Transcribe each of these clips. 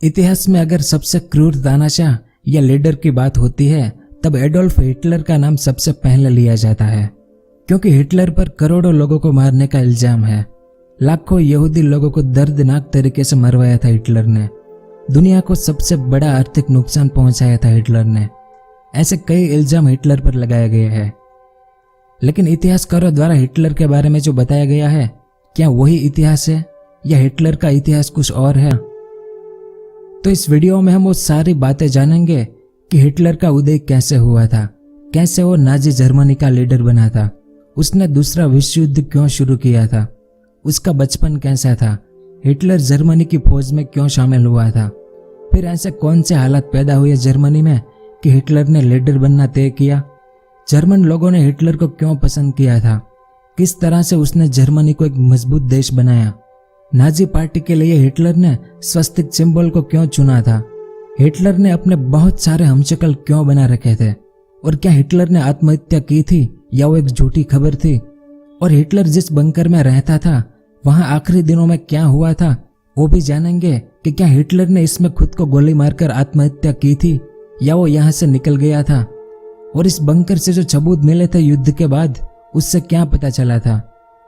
इतिहास में अगर सबसे क्रूर तानाशाह या लीडर की बात होती है तब एडोल्फ हिटलर का नाम सबसे पहले लिया जाता है, क्योंकि हिटलर पर करोड़ों लोगों को मारने का इल्जाम है। लाखों यहूदी लोगों को दर्दनाक तरीके से मरवाया था हिटलर ने। दुनिया को सबसे बड़ा आर्थिक नुकसान पहुंचाया था हिटलर ने। ऐसे कई इल्जाम हिटलर पर लगाए गए हैं। लेकिन इतिहासकारों द्वारा हिटलर के बारे में जो बताया गया है, क्या वही इतिहास है या हिटलर का इतिहास कुछ और है? तो इस वीडियो में हम वो सारी बातें जानेंगे कि हिटलर का उदय कैसे हुआ था, कैसे वो नाजी जर्मनी का लीडर बना था, उसने दूसरा विश्व युद्ध क्यों शुरू किया था, उसका बचपन कैसा था, हिटलर जर्मनी की फौज में क्यों शामिल हुआ था, फिर ऐसे कौन से हालात पैदा हुए जर्मनी में कि हिटलर ने लीडर बनना तय किया, जर्मन लोगों ने हिटलर को क्यों पसंद किया था, किस तरह से उसने जर्मनी को एक मजबूत देश बनाया, नाजी पार्टी के लिए हिटलर ने स्वस्तिक सिंबल को क्यों चुना था, हिटलर ने अपने बहुत सारे हमशक्ल क्यों बना रखे थे, और क्या हिटलर ने आत्महत्या की थी या वो एक झूठी खबर थी, और हिटलर जिस बंकर में रहता था वहां आखिरी दिनों में क्या हुआ था वो भी जानेंगे कि क्या हिटलर ने इसमें खुद को गोली मारकर आत्महत्या की थी या वो यहाँ से निकल गया था, और इस बंकर से जो सबूत मिले थे युद्ध के बाद उससे क्या पता चला था,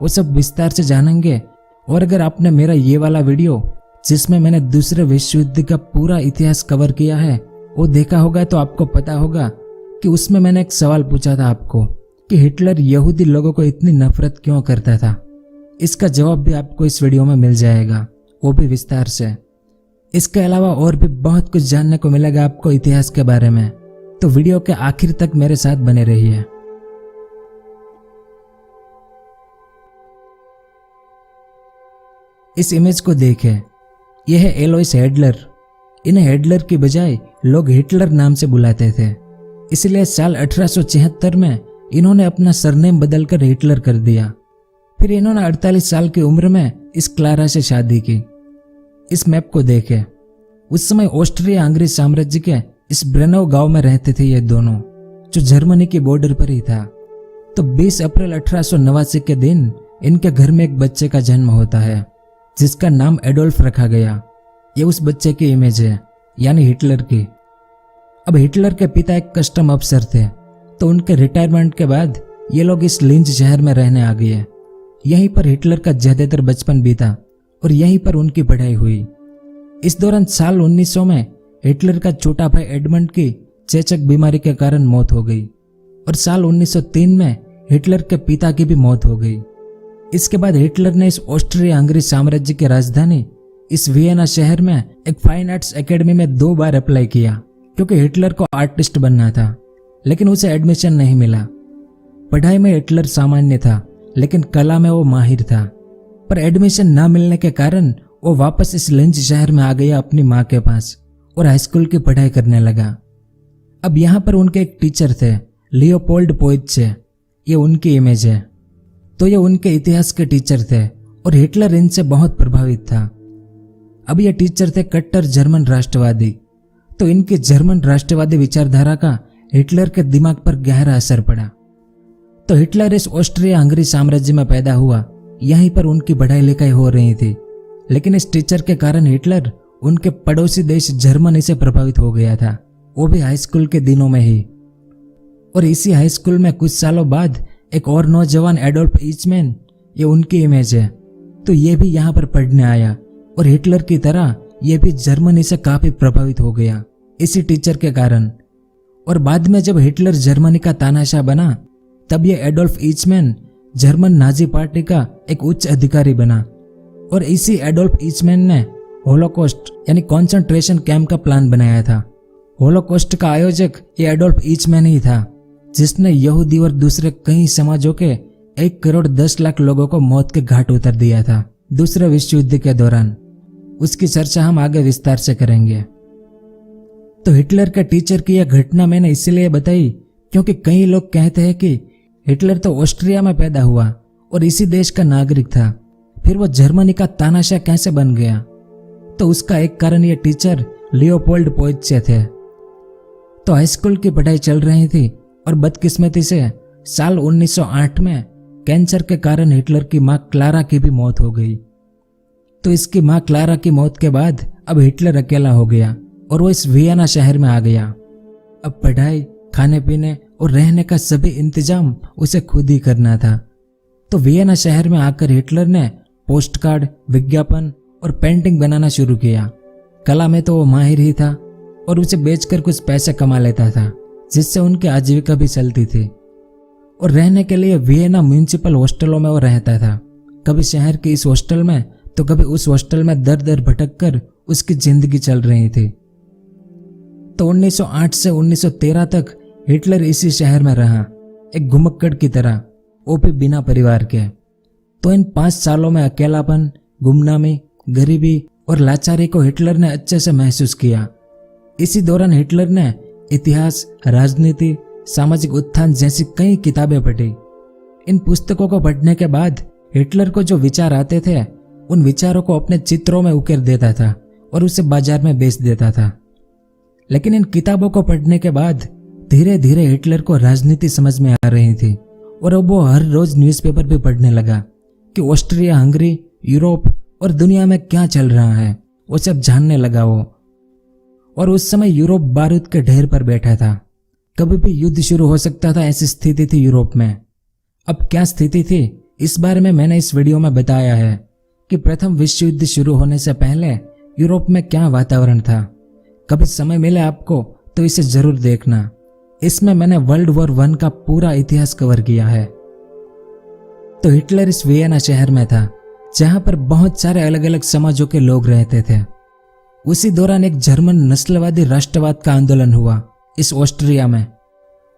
वो सब विस्तार से जानेंगे। और अगर आपने मेरा ये वाला वीडियो जिसमें मैंने दूसरे विश्व युद्ध का पूरा इतिहास कवर किया है वो देखा होगा तो आपको पता होगा कि उसमें मैंने एक सवाल पूछा था आपको कि हिटलर यहूदी लोगों को इतनी नफरत क्यों करता था। इसका जवाब भी आपको इस वीडियो में मिल जाएगा, वो भी विस्तार से। इसके अलावा और भी बहुत कुछ जानने को मिलेगा आपको इतिहास के बारे में, तो वीडियो के आखिर तक मेरे साथ बने रहिए। इस इमेज को देखें, यह है एलोइस हिटलर। इन्हें हिटलर की बजाय लोग हिटलर नाम से बुलाते थे, इसलिए साल 1876 में इन्होंने अपना सरनेम बदलकर हिटलर कर दिया। फिर इन्होंने 48 साल की उम्र में इस क्लारा से शादी की। इस मैप को देखें, उस समय ऑस्ट्रिया हंगरी साम्राज्य के इस ब्रेनोव गांव में रहते थे ये दोनों, जो जर्मनी की बॉर्डर पर ही था। तो 20 अप्रैल 1889 के दिन इनके घर में एक बच्चे का जन्म होता है जिसका नाम एडोल्फ रखा गया। ये उस बच्चे की इमेज है, यानी हिटलर की। अब हिटलर के पिता एक कस्टम अफसर थे, तो उनके रिटायरमेंट के बाद ये लोग इस लिंच शहर में रहने आ गए। यहीं पर हिटलर का ज्यादातर बचपन बीता और यहीं पर उनकी पढ़ाई हुई। इस दौरान साल 1900 में हिटलर का छोटा भाई एडमंड की चेचक बीमारी के कारण मौत हो गई, और साल 1903 में हिटलर के पिता की भी मौत हो गई। इसके बाद हिटलर ने इस ऑस्ट्रिया हंगरी साम्राज्य की राजधानी इस वियना शहर में एक फाइन आर्ट्स एकेडमी में 2 बार अप्लाई किया, क्योंकि हिटलर को आर्टिस्ट बनना था, लेकिन उसे एडमिशन नहीं मिला। पढ़ाई में हिटलर सामान्य था, लेकिन कला में वो माहिर था। पर एडमिशन न मिलने के कारण वो वापस इस लिंच शहर में आ गया अपनी माँ के पास और हाईस्कूल की पढ़ाई करने लगा। अब यहाँ पर उनके एक टीचर थे, लियोपोल्ड पोइत्जे। ये उनकी इमेज है। तो ये उनके इतिहास के टीचर थे और हिटलर इनसे बहुत प्रभावित था। अब ये टीचर थे कट्टर जर्मन राष्ट्रवादी, तो इनकी जर्मन राष्ट्रवादी विचारधारा का हिटलर के दिमाग पर गहरा असर पड़ा। तो हिटलर इस ऑस्ट्रिया हंगरी साम्राज्य में पैदा हुआ, यहीं पर उनकी पढ़ाई लिखाई हो रही थी, लेकिन इस टीचर के कारण हिटलर उनके पड़ोसी देश जर्मनी से प्रभावित हो गया था, वो भी हाई स्कूल के दिनों में ही। और इसी हाई स्कूल में कुछ सालों बाद एक और नौजवान एडोल्फ ईचमैन, ये उनकी इमेज है, तो ये भी यहाँ पर पढ़ने आया और हिटलर की तरह ये भी जर्मनी से काफी प्रभावित हो गया इसी टीचर के कारण। और बाद में जब हिटलर जर्मनी का तानाशाह बना, तब ये Adolf Eichmann German Nazi party का एक उच्च अधिकारी बना, और इसी एडोल्फ ईचमैन ने होलोकॉस्ट यानी कॉन्सेंट्रेशन कैंप का प्लान बनाया था। होलोकॉस्ट का आयोजक ये एडोल्फ ईचमैन ही था, जिसने यहूदी और दूसरे कई समाजों के 1,10,00,000 लोगों को मौत के घाट उतर दिया था दूसरे विश्व युद्ध के दौरान। उसकी चर्चा हम आगे विस्तार से करेंगे। तो हिटलर के टीचर की यह घटना मैंने इसलिए बताई क्योंकि कई लोग कहते हैं कि हिटलर तो ऑस्ट्रिया में पैदा हुआ और इसी देश का नागरिक था, फिर वो जर्मनी का तानाशाह कैसे बन गया? तो उसका एक कारण ये टीचर लियोपोल्ड पोइत्जे थे। तो हाई स्कूल की पढ़ाई चल रही थी और बदकिस्मती से साल 1908 में कैंसर के कारण हिटलर की मां क्लारा की भी मौत हो गई। तो इसकी मां क्लारा की मौत के बाद अब हिटलर अकेला हो गया और वो इस वियना शहर में आ गया। अब पढ़ाई, खाने पीने और रहने का सभी इंतजाम उसे खुद ही करना था। तो वियना शहर में आकर हिटलर ने पोस्ट कार्ड, विज्ञापन और पेंटिंग बनाना शुरू किया। कला में तो वो माहिर ही था और उसे बेचकर कुछ पैसे कमा लेता था, जिससे उनकी आजीविका भी चलती थी। और रहने के लिए वियना म्यूनिसिपल हॉस्टलों में वो रहता था, कभी शहर के इस हॉस्टल में तो कभी उस हॉस्टल में दर दर भटक कर उसकी जिंदगी चल रही थी। तो 1908 से 1913 तक हिटलर इसी शहर में रहा, एक घुमक्कड़ की तरह, वो भी बिना परिवार के। तो इन 5 सालों में अकेलापन, गुमनामी, गरीबी और लाचारी को हिटलर ने अच्छे से महसूस किया। इसी दौरान हिटलर ने इतिहास, राजनीति, सामाजिक उत्थान जैसी कई किताबें पढ़ी। इन पुस्तकों को पढ़ने के बाद हिटलर को जो विचार आते थे, उन विचारों को अपने चित्रों में उकेर देता था और उसे बाजार में बेच देता था। लेकिन इन किताबों को पढ़ने के बाद धीरे धीरे हिटलर को राजनीति समझ में आ रही थी और अब वो हर रोज न्यूज़पेपर भी पढ़ने लगा कि ऑस्ट्रिया, हंगरी, यूरोप और दुनिया में क्या चल रहा है, वो सब जानने लगा वो। और उस समय यूरोप बारूद के ढेर पर बैठा था, कभी भी युद्ध शुरू हो सकता था, ऐसी स्थिति थी यूरोप में। अब क्या स्थिति थी, इस बारे में मैंने इस वीडियो में बताया है कि प्रथम विश्व युद्ध शुरू होने से पहले यूरोप में क्या वातावरण था। कभी समय मिले आपको तो इसे जरूर देखना। इसमें मैंने वर्ल्ड वॉर 1 का पूरा इतिहास कवर किया है। तो हिटलर इस वियना शहर में था, जहां पर बहुत सारे अलग अलग समाजों के लोग रहते थे। उसी दौरान एक जर्मन नस्लवादी राष्ट्रवाद का आंदोलन हुआ इस ऑस्ट्रिया में,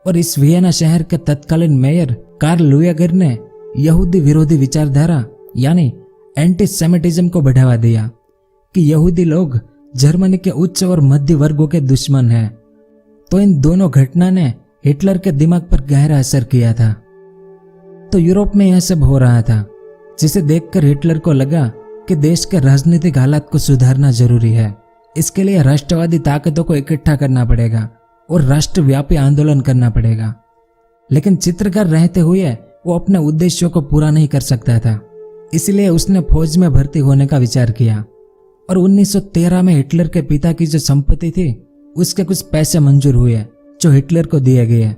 और इस वियना शहर के तत्कालीन मेयर कार्ल लुयगर ने यहूदी विरोधी विचारधारा यानी एंटीसेमिटिज्म को बढ़ावा दिया कि यहूदी लोग जर्मनी के उच्च और मध्य वर्गों के दुश्मन हैं। तो इन दोनों घटना ने हिटलर के दिमाग पर गहरा असर किया था। तो यूरोप में यह सब हो रहा था, जिसे देखकर हिटलर को लगा कि देश के राजनीतिक हालात को सुधारना जरूरी है। इसके लिए राष्ट्रवादी ताकतों को इकट्ठा करना पड़ेगा और राष्ट्रव्यापी आंदोलन करना पड़ेगा। लेकिन चित्रकार रहते हुए वो अपने उद्देश्यों को पूरा नहीं कर सकता था, इसलिए उसने फौज में भर्ती होने का विचार किया। और 1913 में हिटलर के पिता की जो संपत्ति थी, उसके कुछ पैसे मंजूर हुए जो हिटलर को दिए गए।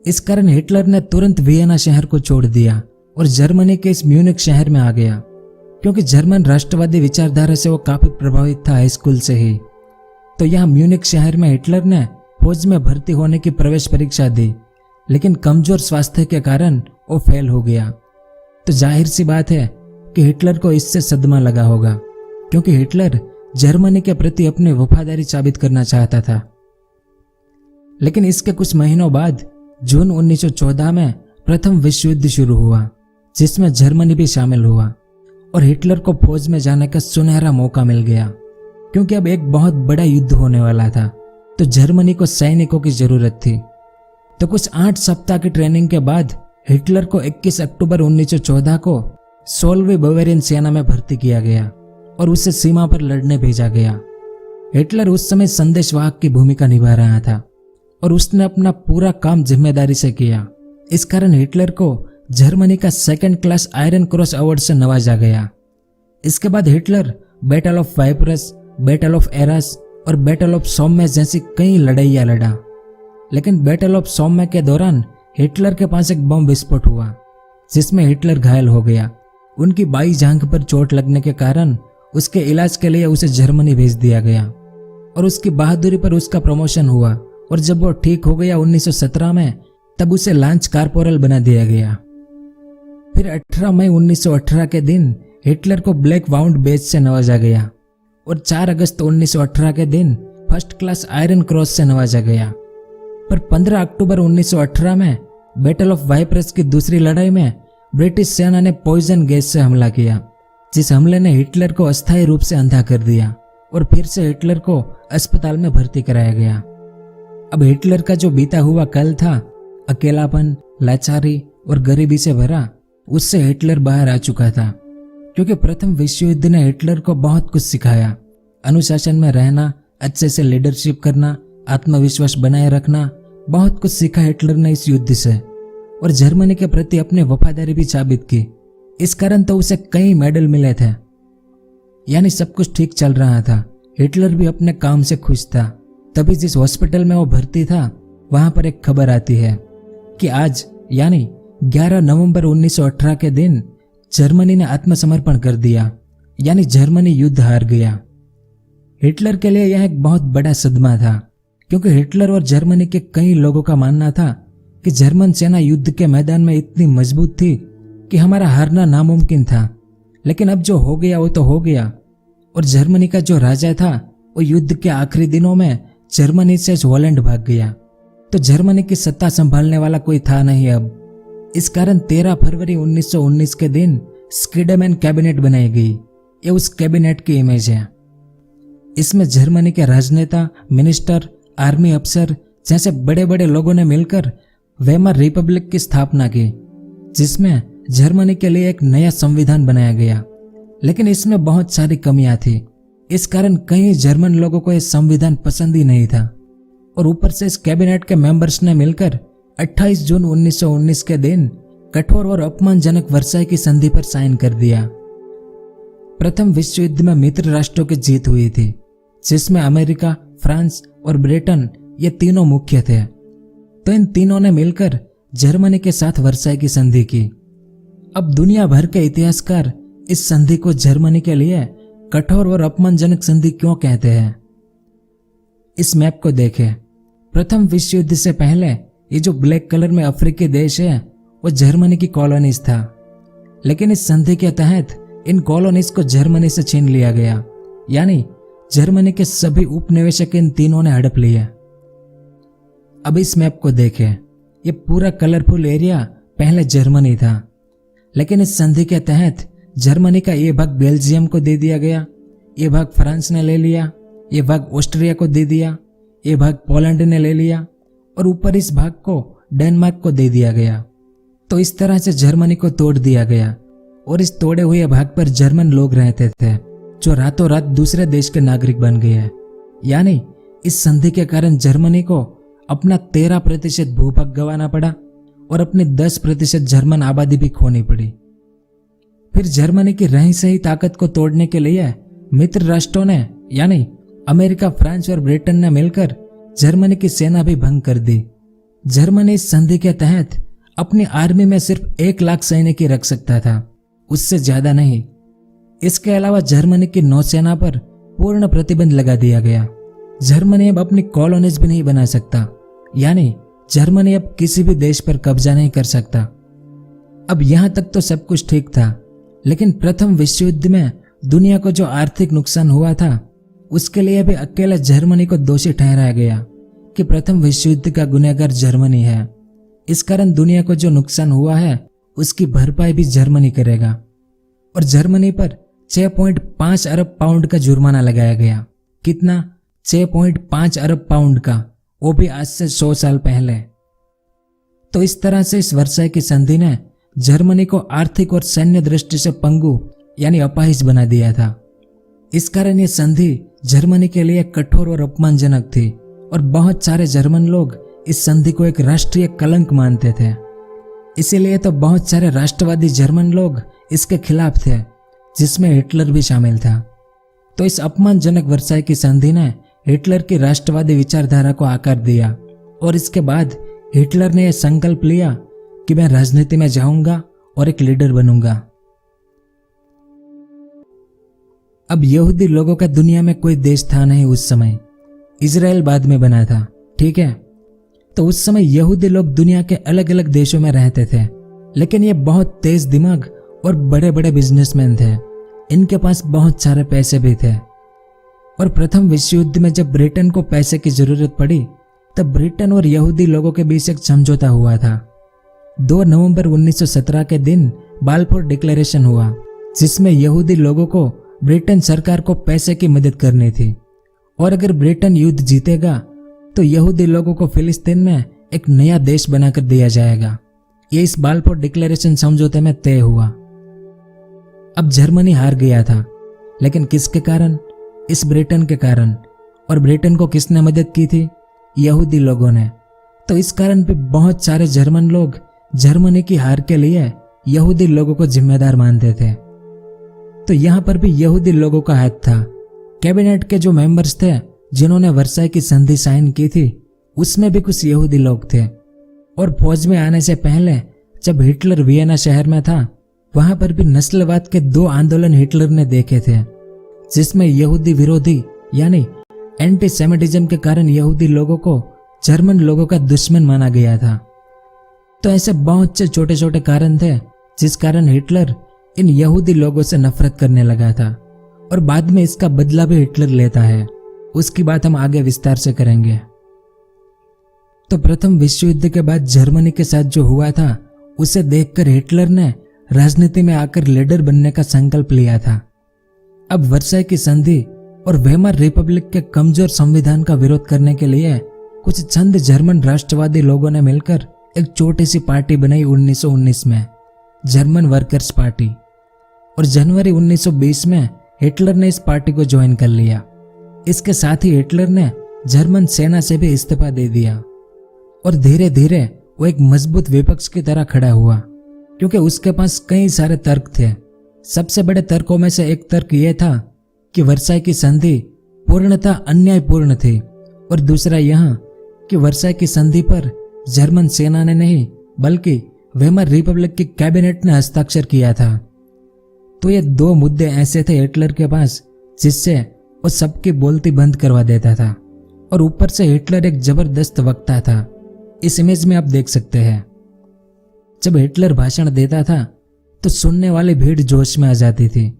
इस कारण हिटलर ने तुरंत वियना शहर को छोड़ दिया और जर्मनी के इस म्यूनिख शहर में आ गया, क्योंकि जर्मन राष्ट्रवादी विचारधारा से वो काफी प्रभावित था हाई स्कूल से ही। तो यहाँ म्यूनिख शहर में हिटलर ने फौज में भर्ती होने की प्रवेश परीक्षा दी, लेकिन कमजोर स्वास्थ्य के कारण वो फेल हो गया। तो जाहिर सी बात है कि हिटलर को इससे सदमा लगा होगा, क्योंकि हिटलर जर्मनी के प्रति अपनी वफादारी साबित करना चाहता था। लेकिन इसके कुछ महीनों बाद जून 1914 में प्रथम विश्व युद्ध शुरू हुआ, जिसमें जर्मनी भी शामिल हुआ और हिटलर को फौज में जाने का सुनहरा मौका मिल गया, क्योंकि अब एक बहुत बड़ा युद्ध होने वाला था। तो जर्मनी को सैनिकों की जरूरत थी। तो कुछ 8 सप्ताह की ट्रेनिंग के बाद हिटलर को 21 अक्टूबर 1914 को 16वीं बवेरियन सेना में भर्ती किया गया और उसे सीमा पर लड़ने भेजा गया। हिटलर उस समय संदेशवाहक की भूमिका निभा रहा था और उसने अपना पूरा काम जिम्मेदारी से किया। इस कारण हिटलर को जर्मनी का 2nd class iron cross award से नवाजा गया। इसके बाद Hitler battle of Ypres, battle of Arras और बैटल ऑफ सोmme जैसी कई लड़ाइयां लड़ा। लेकिन बैटल ऑफ सोmme के दौरान हिटलर के पास एक बम विस्फोट हुआ, जिसमें हिटलर घायल हो गया। उनकी बाई जांघ पर चोट लगने के कारण उसके इलाज के लिए उसे जर्मनी भेज दिया गया और उसकी बहादुरी पर उसका प्रमोशन हुआ। और जब वो ठीक हो गया 1917 में, तब उसे लांच कार्पोरल बना दिया गया। फिर 18 मई 1918 के दिन हिटलर को ब्लैक वाउंड बेज से नवाजा गया और 4 अगस्त 1918 के दिन 1st क्लास आयरन क्रॉस से नवाजा गया। पर 15 अक्टूबर 1918 में बैटल ऑफ वाइपरस की दूसरी लड़ाई में ब्रिटिश सेना ने पॉइजन गैस से हमला किया, जिस हमले ने हिटलर को अस्थायी रूप से अंधा कर दिया और फिर से हिटलर को अस्पताल में भर्ती कराया गया। अब हिटलर का जो बीता हुआ कल था, अकेलापन, लाचारी और गरीबी से भरा, उससे हिटलर बाहर आ चुका था, क्योंकि प्रथम विश्व युद्ध ने हिटलर को बहुत कुछ सिखाया। अनुशासन में रहना, अच्छे से लीडरशिप करना, आत्मविश्वास बनाए रखना, बहुत कुछ सीखा हिटलर ने इस युद्ध से और जर्मनी के प्रति अपनी वफादारी भी साबित की। इस कारण तो उसे कई मेडल मिले थे, यानी सब कुछ ठीक चल रहा था। हिटलर भी अपने काम से खुश था। तभी जिस हॉस्पिटल में वो भर्ती था वहां पर एक खबर आती है कि आज यानी 11 नवंबर 1918 के दिन जर्मनी ने आत्मसमर्पण कर दिया, यानी जर्मनी युद्ध हार गया। हिटलर के लिए यह एक बहुत बड़ा सदमा था, क्योंकि हिटलर और जर्मनी के कई लोगों का मानना था कि जर्मन सेना युद्ध के मैदान में इतनी मजबूत थी कि हमारा हारना नामुमकिन था। लेकिन अब जो हो गया वो तो हो गया, और जर्मनी का जो राजा था वो युद्ध के आखिरी दिनों में जर्मनी से हॉलैंड भाग गया, तो जर्मनी की सत्ता संभालने वाला कोई था नहीं अब। इस कारण 13 फरवरी 1919 के दिन स्कीडमैन कैबिनेट बनाई गई। ये उस कैबिनेट की इमेज है। इसमें जर्मनी के राजनेता, मिनिस्टर, आर्मी अफसर जैसे बड़े बड़े लोगों ने मिलकर वेमर रिपब्लिक की स्थापना की, जिसमें जर्मनी के लिए एक नया संविधान बनाया गया। लेकिन इसमें बहुत सारी कमियां थी। इस कारण कई जर्मन लोगों को यह संविधान पसंद ही नहीं था, और ऊपर से इस कैबिनेट के मेंबर्स ने मिलकर 28 जून 1919 के दिन कठोर और अपमानजनक वर्साई की संधि पर साइन कर दिया। प्रथम विश्व युद्ध में मित्र राष्ट्रों की जीत हुई थी, जिसमें अमेरिका, फ्रांस और ब्रिटेन ये तीनों मुख्य थे। तो इन तीनों ने मिलकर जर्मनी के साथ वर्साई की संधि की। अब दुनिया भर के इतिहासकार इस संधि को जर्मनी के लिए कठोर और अपमानजनक संधि क्यों कहते हैं? इस मैप को देखें। प्रथम विश्व युद्ध से पहले ये जो ब्लैक कलर में अफ्रीकी देश है वो जर्मनी की कॉलोनीज था, लेकिन इस संधि के तहत इन कॉलोनीज को जर्मनी से छीन लिया गया, यानी जर्मनी के सभी उपनिवेशक इन तीनों ने हड़प लिए। अब इस मैप को देखें। ये पूरा कलरफुल एरिया पहले जर्मनी था, लेकिन इस संधि के तहत जर्मनी का ये भाग बेल्जियम को दे दिया गया, ये भाग फ्रांस ने ले लिया, ये भाग ऑस्ट्रिया को दे दिया, ये भाग पोलैंड ने ले लिया, और ऊपर इस भाग को डेनमार्क को दे दिया गया। तो इस तरह से जर्मनी को तोड़ दिया गया, और इस तोड़े हुए भाग पर जर्मन लोग रहते थे जो रातों रात दूसरे देश के नागरिक बन गए हैं। यानी इस संधि के कारण जर्मनी को अपना 13% भूभाग गंवाना पड़ा और अपनी 10% जर्मन आबादी भी खोनी पड़ी। फिर जर्मनी की रही सही ताकत को तोड़ने के लिए मित्र राष्ट्रों ने यानी अमेरिका, फ्रांस और ब्रिटेन ने मिलकर जर्मनी की सेना भी भंग कर दी। जर्मनी इस संधि के तहत अपनी आर्मी में सिर्फ 1 लाख सैनिक ही रख सकता था, उससे ज्यादा नहीं। इसके अलावा जर्मनी की नौसेना पर पूर्ण प्रतिबंध लगा दिया गया। जर्मनी अब अपनी कॉलोनीज भी नहीं बना सकता, यानी जर्मनी अब किसी भी देश पर कब्जा नहीं कर सकता। अब यहां तक तो सब कुछ ठीक था, लेकिन प्रथम विश्व युद्ध में दुनिया को जो आर्थिक नुकसान हुआ था उसके लिए भी अकेले जर्मनी को दोषी ठहराया गया कि प्रथम विश्व युद्ध का गुनहगार जर्मनी है। इस कारण दुनिया को जो नुकसान हुआ है उसकी भरपाई भी जर्मनी करेगा, और जर्मनी पर 6.5 अरब पाउंड का जुर्माना लगाया गया। कितना? 6.5 अरब पाउंड का, वो भी आज से 100 साल पहले। तो इस तरह से इस वर्साई की संधि ने जर्मनी को आर्थिक और सैन्य दृष्टि से पंगु यानी अपाहिज बना दिया था। इस कारण ये संधि जर्मनी के लिए कठोर और अपमानजनक थी, और बहुत सारे जर्मन लोग इस संधि को एक राष्ट्रीय कलंक मानते थे। इसीलिए तो बहुत सारे राष्ट्रवादी जर्मन लोग इसके खिलाफ थे, जिसमें हिटलर भी शामिल था। तो इस अपमानजनक वर्साई की संधि ने हिटलर की राष्ट्रवादी विचारधारा को आकार दिया, और इसके बाद हिटलर ने यह संकल्प लिया कि मैं राजनीति में जाऊंगा और एक लीडर बनूंगा। अब यहूदी लोगों का दुनिया में कोई देश था नहीं उस समय, इजराइल बाद में बना था, ठीक है। तो उस समय यहूदी लोग दुनिया के अलग अलग देशों में रहते थे, लेकिन ये बहुत तेज दिमाग और बड़े बड़े बिजनेसमैन थे। इनके पास बहुत सारे पैसे भी थे, और प्रथम विश्व युद्ध में जब ब्रिटेन को पैसे की जरूरत पड़ी तब ब्रिटेन और यहूदी लोगों के बीच एक समझौता हुआ था। 2 नवंबर 1917 के दिन बालफोर डिक्लेरेशन हुआ, जिसमें यहूदी लोगों को ब्रिटेन सरकार को पैसे की मदद करनी थी, और अगर ब्रिटेन युद्ध जीतेगा तो यहूदी लोगों को फिलिस्तीन में एक नया देश बनाकर दिया जाएगा। ये इस बालफोर डिक्लेरेशन समझौते में तय हुआ। अब जर्मनी हार गया था, लेकिन किसके कारण? इस ब्रिटेन के कारण। और ब्रिटेन को किसने मदद की थी? यहूदी लोगों ने। तो इस कारण भी बहुत सारे जर्मन लोग जर्मनी की हार के लिए यहूदी लोगों को जिम्मेदार मानते थे। तो यहां पर भी यहूदी लोगों का हाथ था, कैबिनेट के जो मेंबर्स थे जिन्होंने वर्साई की संधि साइन की थी, उसमें भी कुछ यहूदी लोग थे। और फौज में आने से पहले जब हिटलर वियना शहर में था, वहां पर भी नस्लवाद के 2 आंदोलन हिटलर ने देखे थे, जिसमें यहूदी विरोधी यानी एंटीसेमिटिज्म के कारण यहूदी लोगों को जर्मन लोगों का दुश्मन माना गया था। तो ऐसे बहुत से छोटे छोटे कारण थे जिस कारण हिटलर इन यहूदी लोगों से नफरत करने लगा था, और बाद में इसका बदला भी हिटलर लेता है। उसकी बात हम आगे विस्तार से करेंगे। तो प्रथम विश्व युद्ध के बाद जर्मनी के साथ जो हुआ था, उसे देखकर हिटलर ने राजनीति में आकर लीडर बनने का संकल्प लिया था। अब वर्साई की संधि और वेमर रिपब्लिक के कमजोर संविधान का विरोध करने के लिए कुछ चंद जर्मन राष्ट्रवादी लोगों ने मिलकर एक छोटी सी पार्टी बनाई 1919 में, जर्मन वर्कर्स पार्टी। और जनवरी 1920 में हिटलर ने इस पार्टी को ज्वाइन कर लिया। इसके साथ ही हिटलर ने जर्मन सेना से भी इस्तीफा दे दिया और धीरे धीरे वो एक मजबूत विपक्ष की तरह खड़ा हुआ, क्योंकि उसके पास कई सारे तर्क थे। सबसे बड़े तर्कों में से एक तर्क यह था कि वर्साई की संधि पूर्णतः अन्यायपूर्ण थी, और दूसरा यह कि वर्साई की संधि पर जर्मन सेना ने नहीं बल्कि वेमर रिपब्लिक की कैबिनेट ने हस्ताक्षर किया था। तो ये 2 मुद्दे ऐसे थे हिटलर के पास जिससे वो सबकी बोलती बंद करवा देता था। और ऊपर से हिटलर एक जबरदस्त वक्ता था। इस इमेज में आप देख सकते हैं, जब हिटलर भाषण देता था तो सुनने वाली भीड़ जोश में आ जाती थी।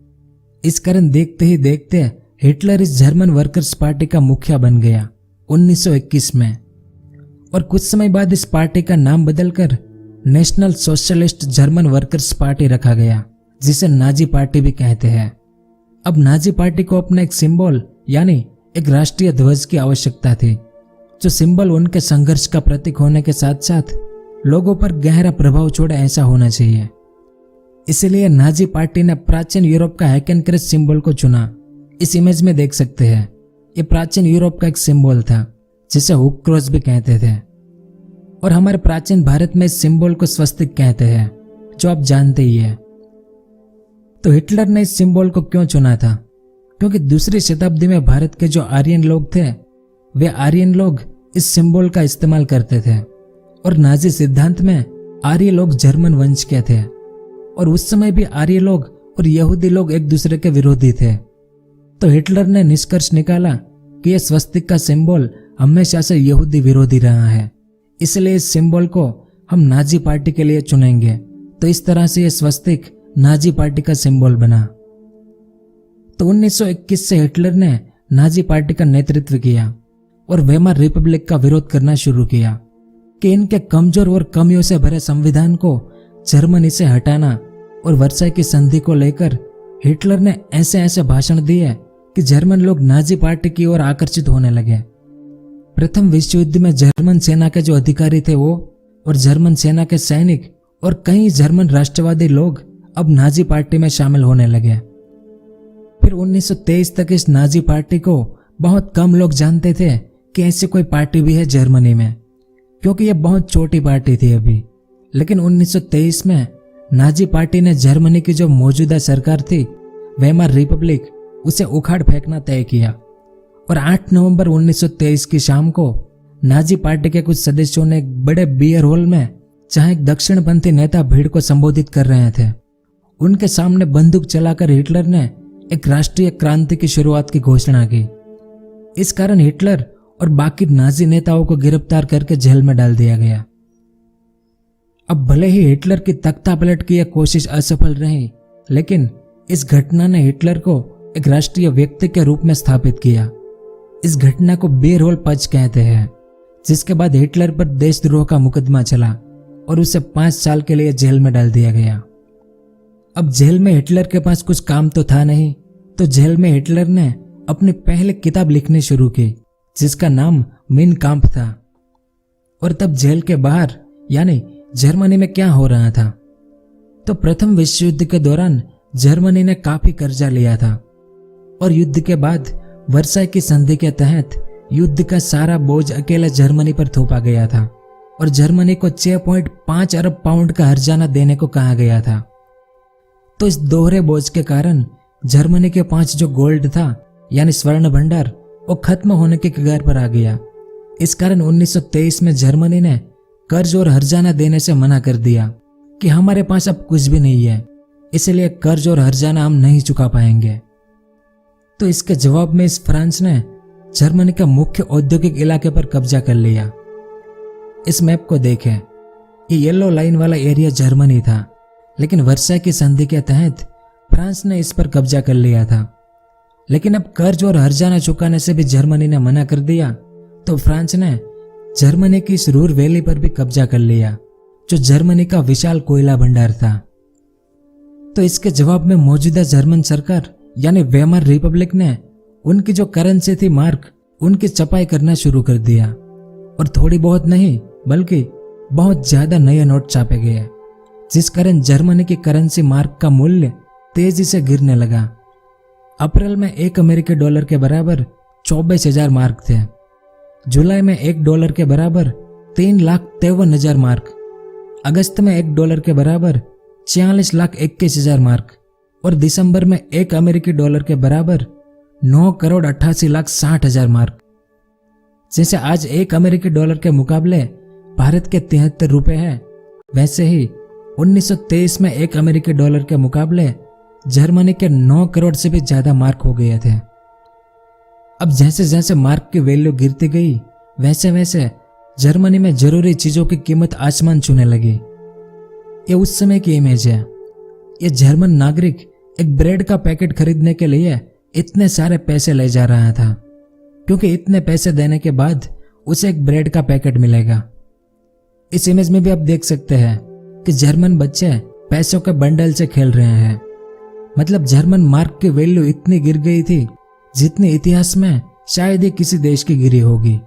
इस कारण देखते ही देखते हिटलर इस जर्मन वर्कर्स पार्टी का मुखिया बन गया 1921 में। और कुछ समय बाद इस पार्टी का नाम बदलकर national socialist German workers party रखा गया, जिसे नाजी पार्टी भी कहते हैं। अब नाजी पार्टी को अपना एक सिंबल यानी एक राष्ट्रीय ध्वज की आवश्यकता थी, जो सिंबल उनके संघर्ष का प्रतीक होने के साथ साथ लोगों पर गहरा प्रभाव छोड़े ऐसा होना चाहिए। इसलिए नाजी पार्टी ने प्राचीन यूरोप का हैकेनक्रेस सिंबल को चुना। इस इमेज में देख सकते हैं, ये प्राचीन यूरोप का एक सिंबल था जिसे हुक क्रॉस भी कहते थे। और हमारे प्राचीन भारत में इस सिंबल को स्वस्तिक कहते हैं, जो आप जानते ही है। तो हिटलर ने इस सिंबल को क्यों चुना था? क्योंकि दूसरी शताब्दी में भारत के जो आर्यन लोग थे, वे आर्यन लोग इस सिंबल का इस्तेमाल करते थे। और नाजी सिद्धांत में आर्य लोग जर्मन वंश के थे, और उस समय भी आर्य लोग और यहूदी लोग एक दूसरे के विरोधी थे। तो हिटलर ने निष्कर्ष निकाला कि यह स्वस्तिक का सिंबल हमेशा से यहूदी विरोधी रहा है, इसलिए इस सिंबल को हम नाजी पार्टी के लिए चुनेंगे। तो इस तरह से यह स्वस्तिक नाजी पार्टी का सिंबल बना। तो 1921 से हिटलर ने नाजी पार्टी का नेतृत्व किया और वेमर रिपब्लिक का विरोध करना शुरू किया कि इनके कमजोर और कमियों से भरे संविधान को जर्मनी से हटाना। और वर्साई की संधि को लेकर हिटलर ने ऐसे ऐसे भाषण दिए कि जर्मन लोग नाजी पार्टी की ओर आकर्षित होने लगे। प्रथम विश्व युद्ध में जर्मन सेना के जो अधिकारी थे वो और जर्मन सेना के सैनिक और कई जर्मन राष्ट्रवादी लोग अब नाजी पार्टी में शामिल होने लगे। फिर 1923 तक इस नाजी पार्टी को बहुत कम लोग जानते थे कि ऐसी कोई पार्टी भी है जर्मनी में, क्योंकि यह बहुत छोटी पार्टी थी अभी। लेकिन 1923 में नाजी पार्टी ने जर्मनी की जो मौजूदा सरकार थी वेमर रिपब्लिक, उसे उखाड़ फेंकना तय किया। और 8 नवंबर 1923 की शाम को नाजी पार्टी के कुछ सदस्यों ने एक बड़े बियर हॉल में, जहां एक दक्षिणपंथी नेता भीड़ को संबोधित कर रहे थे, उनके सामने बंदूक चलाकर हिटलर ने एक राष्ट्रीय क्रांति की शुरुआत की घोषणा की। इस कारण हिटलर और बाकी नाजी नेताओं को गिरफ्तार करके जेल में डाल दिया गया। अब भले ही हिटलर की तख्तापलट की यह कोशिश असफल रही, लेकिन इस घटना ने हिटलर को एक राष्ट्रीय व्यक्ति के रूप में स्थापित किया। इस घटना को बियर हॉल पच कहते हैं, जिसके बाद हिटलर पर देशद्रोह का मुकदमा चला और उसे 5 साल के लिए जेल में डाल दिया गया। अब जेल में हिटलर के पास कुछ काम तो था नहीं, तो जेल में हिटलर ने अपनी पहली किताब लिखनी शुरू की, जिसका नाम मीन काम्फ था। और तब जेल के बाहर यानी जर्मनी में क्या हो रहा था? तो प्रथम विश्व युद्ध के दौरान जर्मनी ने काफी कर्जा लिया था और युद्ध के बाद वर्साई की संधि के तहत युद्ध का सारा बोझ अकेले जर्मनी पर थोपा गया था और जर्मनी को 6.5 अरब पाउंड का हर्जाना देने को कहा गया था। तो इस दोहरे बोझ के कारण जर्मनी के पास जो गोल्ड था यानी स्वर्ण भंडार वो खत्म होने के कगार पर आ गया। इस कारण 1923 में जर्मनी ने कर्ज और हर्जाना देने से मना कर दिया कि हमारे पास अब कुछ भी नहीं है, इसलिए कर्ज और हर्जाना हम नहीं चुका पाएंगे। तो इसके जवाब में इस फ्रांस ने जर्मनी का मुख्य औद्योगिक इलाके पर कब्जा कर लिया। इस मैप को देखें, ये येलो लाइन वाला एरिया जर्मनी था, लेकिन वर्साई की संधि के तहत फ्रांस ने इस पर कब्जा कर लिया था। लेकिन अब कर्ज और हर्जाना चुकाने से भी जर्मनी ने मना कर दिया, तो फ्रांस ने जर्मनी की इस रूर वैली पर भी कब्जा कर लिया, जो जर्मनी का विशाल कोयला भंडार था। तो इसके जवाब में मौजूदा जर्मन सरकार यानी वेमर रिपब्लिक ने उनकी जो करेंसी थी मार्क, उनकी छपाई करना शुरू कर दिया और थोड़ी बहुत नहीं बल्कि बहुत ज्यादा नए नोट छापे गए, जिस कारण जर्मनी की करेंसी मार्क का मूल्य तेजी से गिरने लगा। अप्रैल में $1 के बराबर 24,000 मार्क थे। जुलाई में $1 के बराबर 3,53,000 मार्क, अगस्त में $1 के बराबर 46,21,000 मार्क और दिसंबर में $1 के बराबर 9,88,60,000 मार्क। जैसे आज $1 के मुकाबले भारत के 73 रुपए है, वैसे ही 1923 में $1 के मुकाबले जर्मनी के 9 करोड़ से भी ज्यादा मार्क हो गए थे। अब जैसे जैसे मार्क की वैल्यू गिरती गई, वैसे वैसे जर्मनी में जरूरी चीजों की कीमत आसमान छूने लगी। ये उस समय की इमेज है। ये जर्मन नागरिक एक ब्रेड का पैकेट खरीदने के लिए इतने सारे पैसे ले जा रहा था, क्योंकि इतने पैसे देने के बाद उसे एक ब्रेड का पैकेट मिलेगा। इस इमेज में भी आप देख सकते हैं कि जर्मन बच्चे पैसों के बंडल से खेल रहे हैं। मतलब जर्मन मार्क की वैल्यू इतनी गिर गई थी जितनी इतिहास में शायद ही किसी देश की गिरी होगी।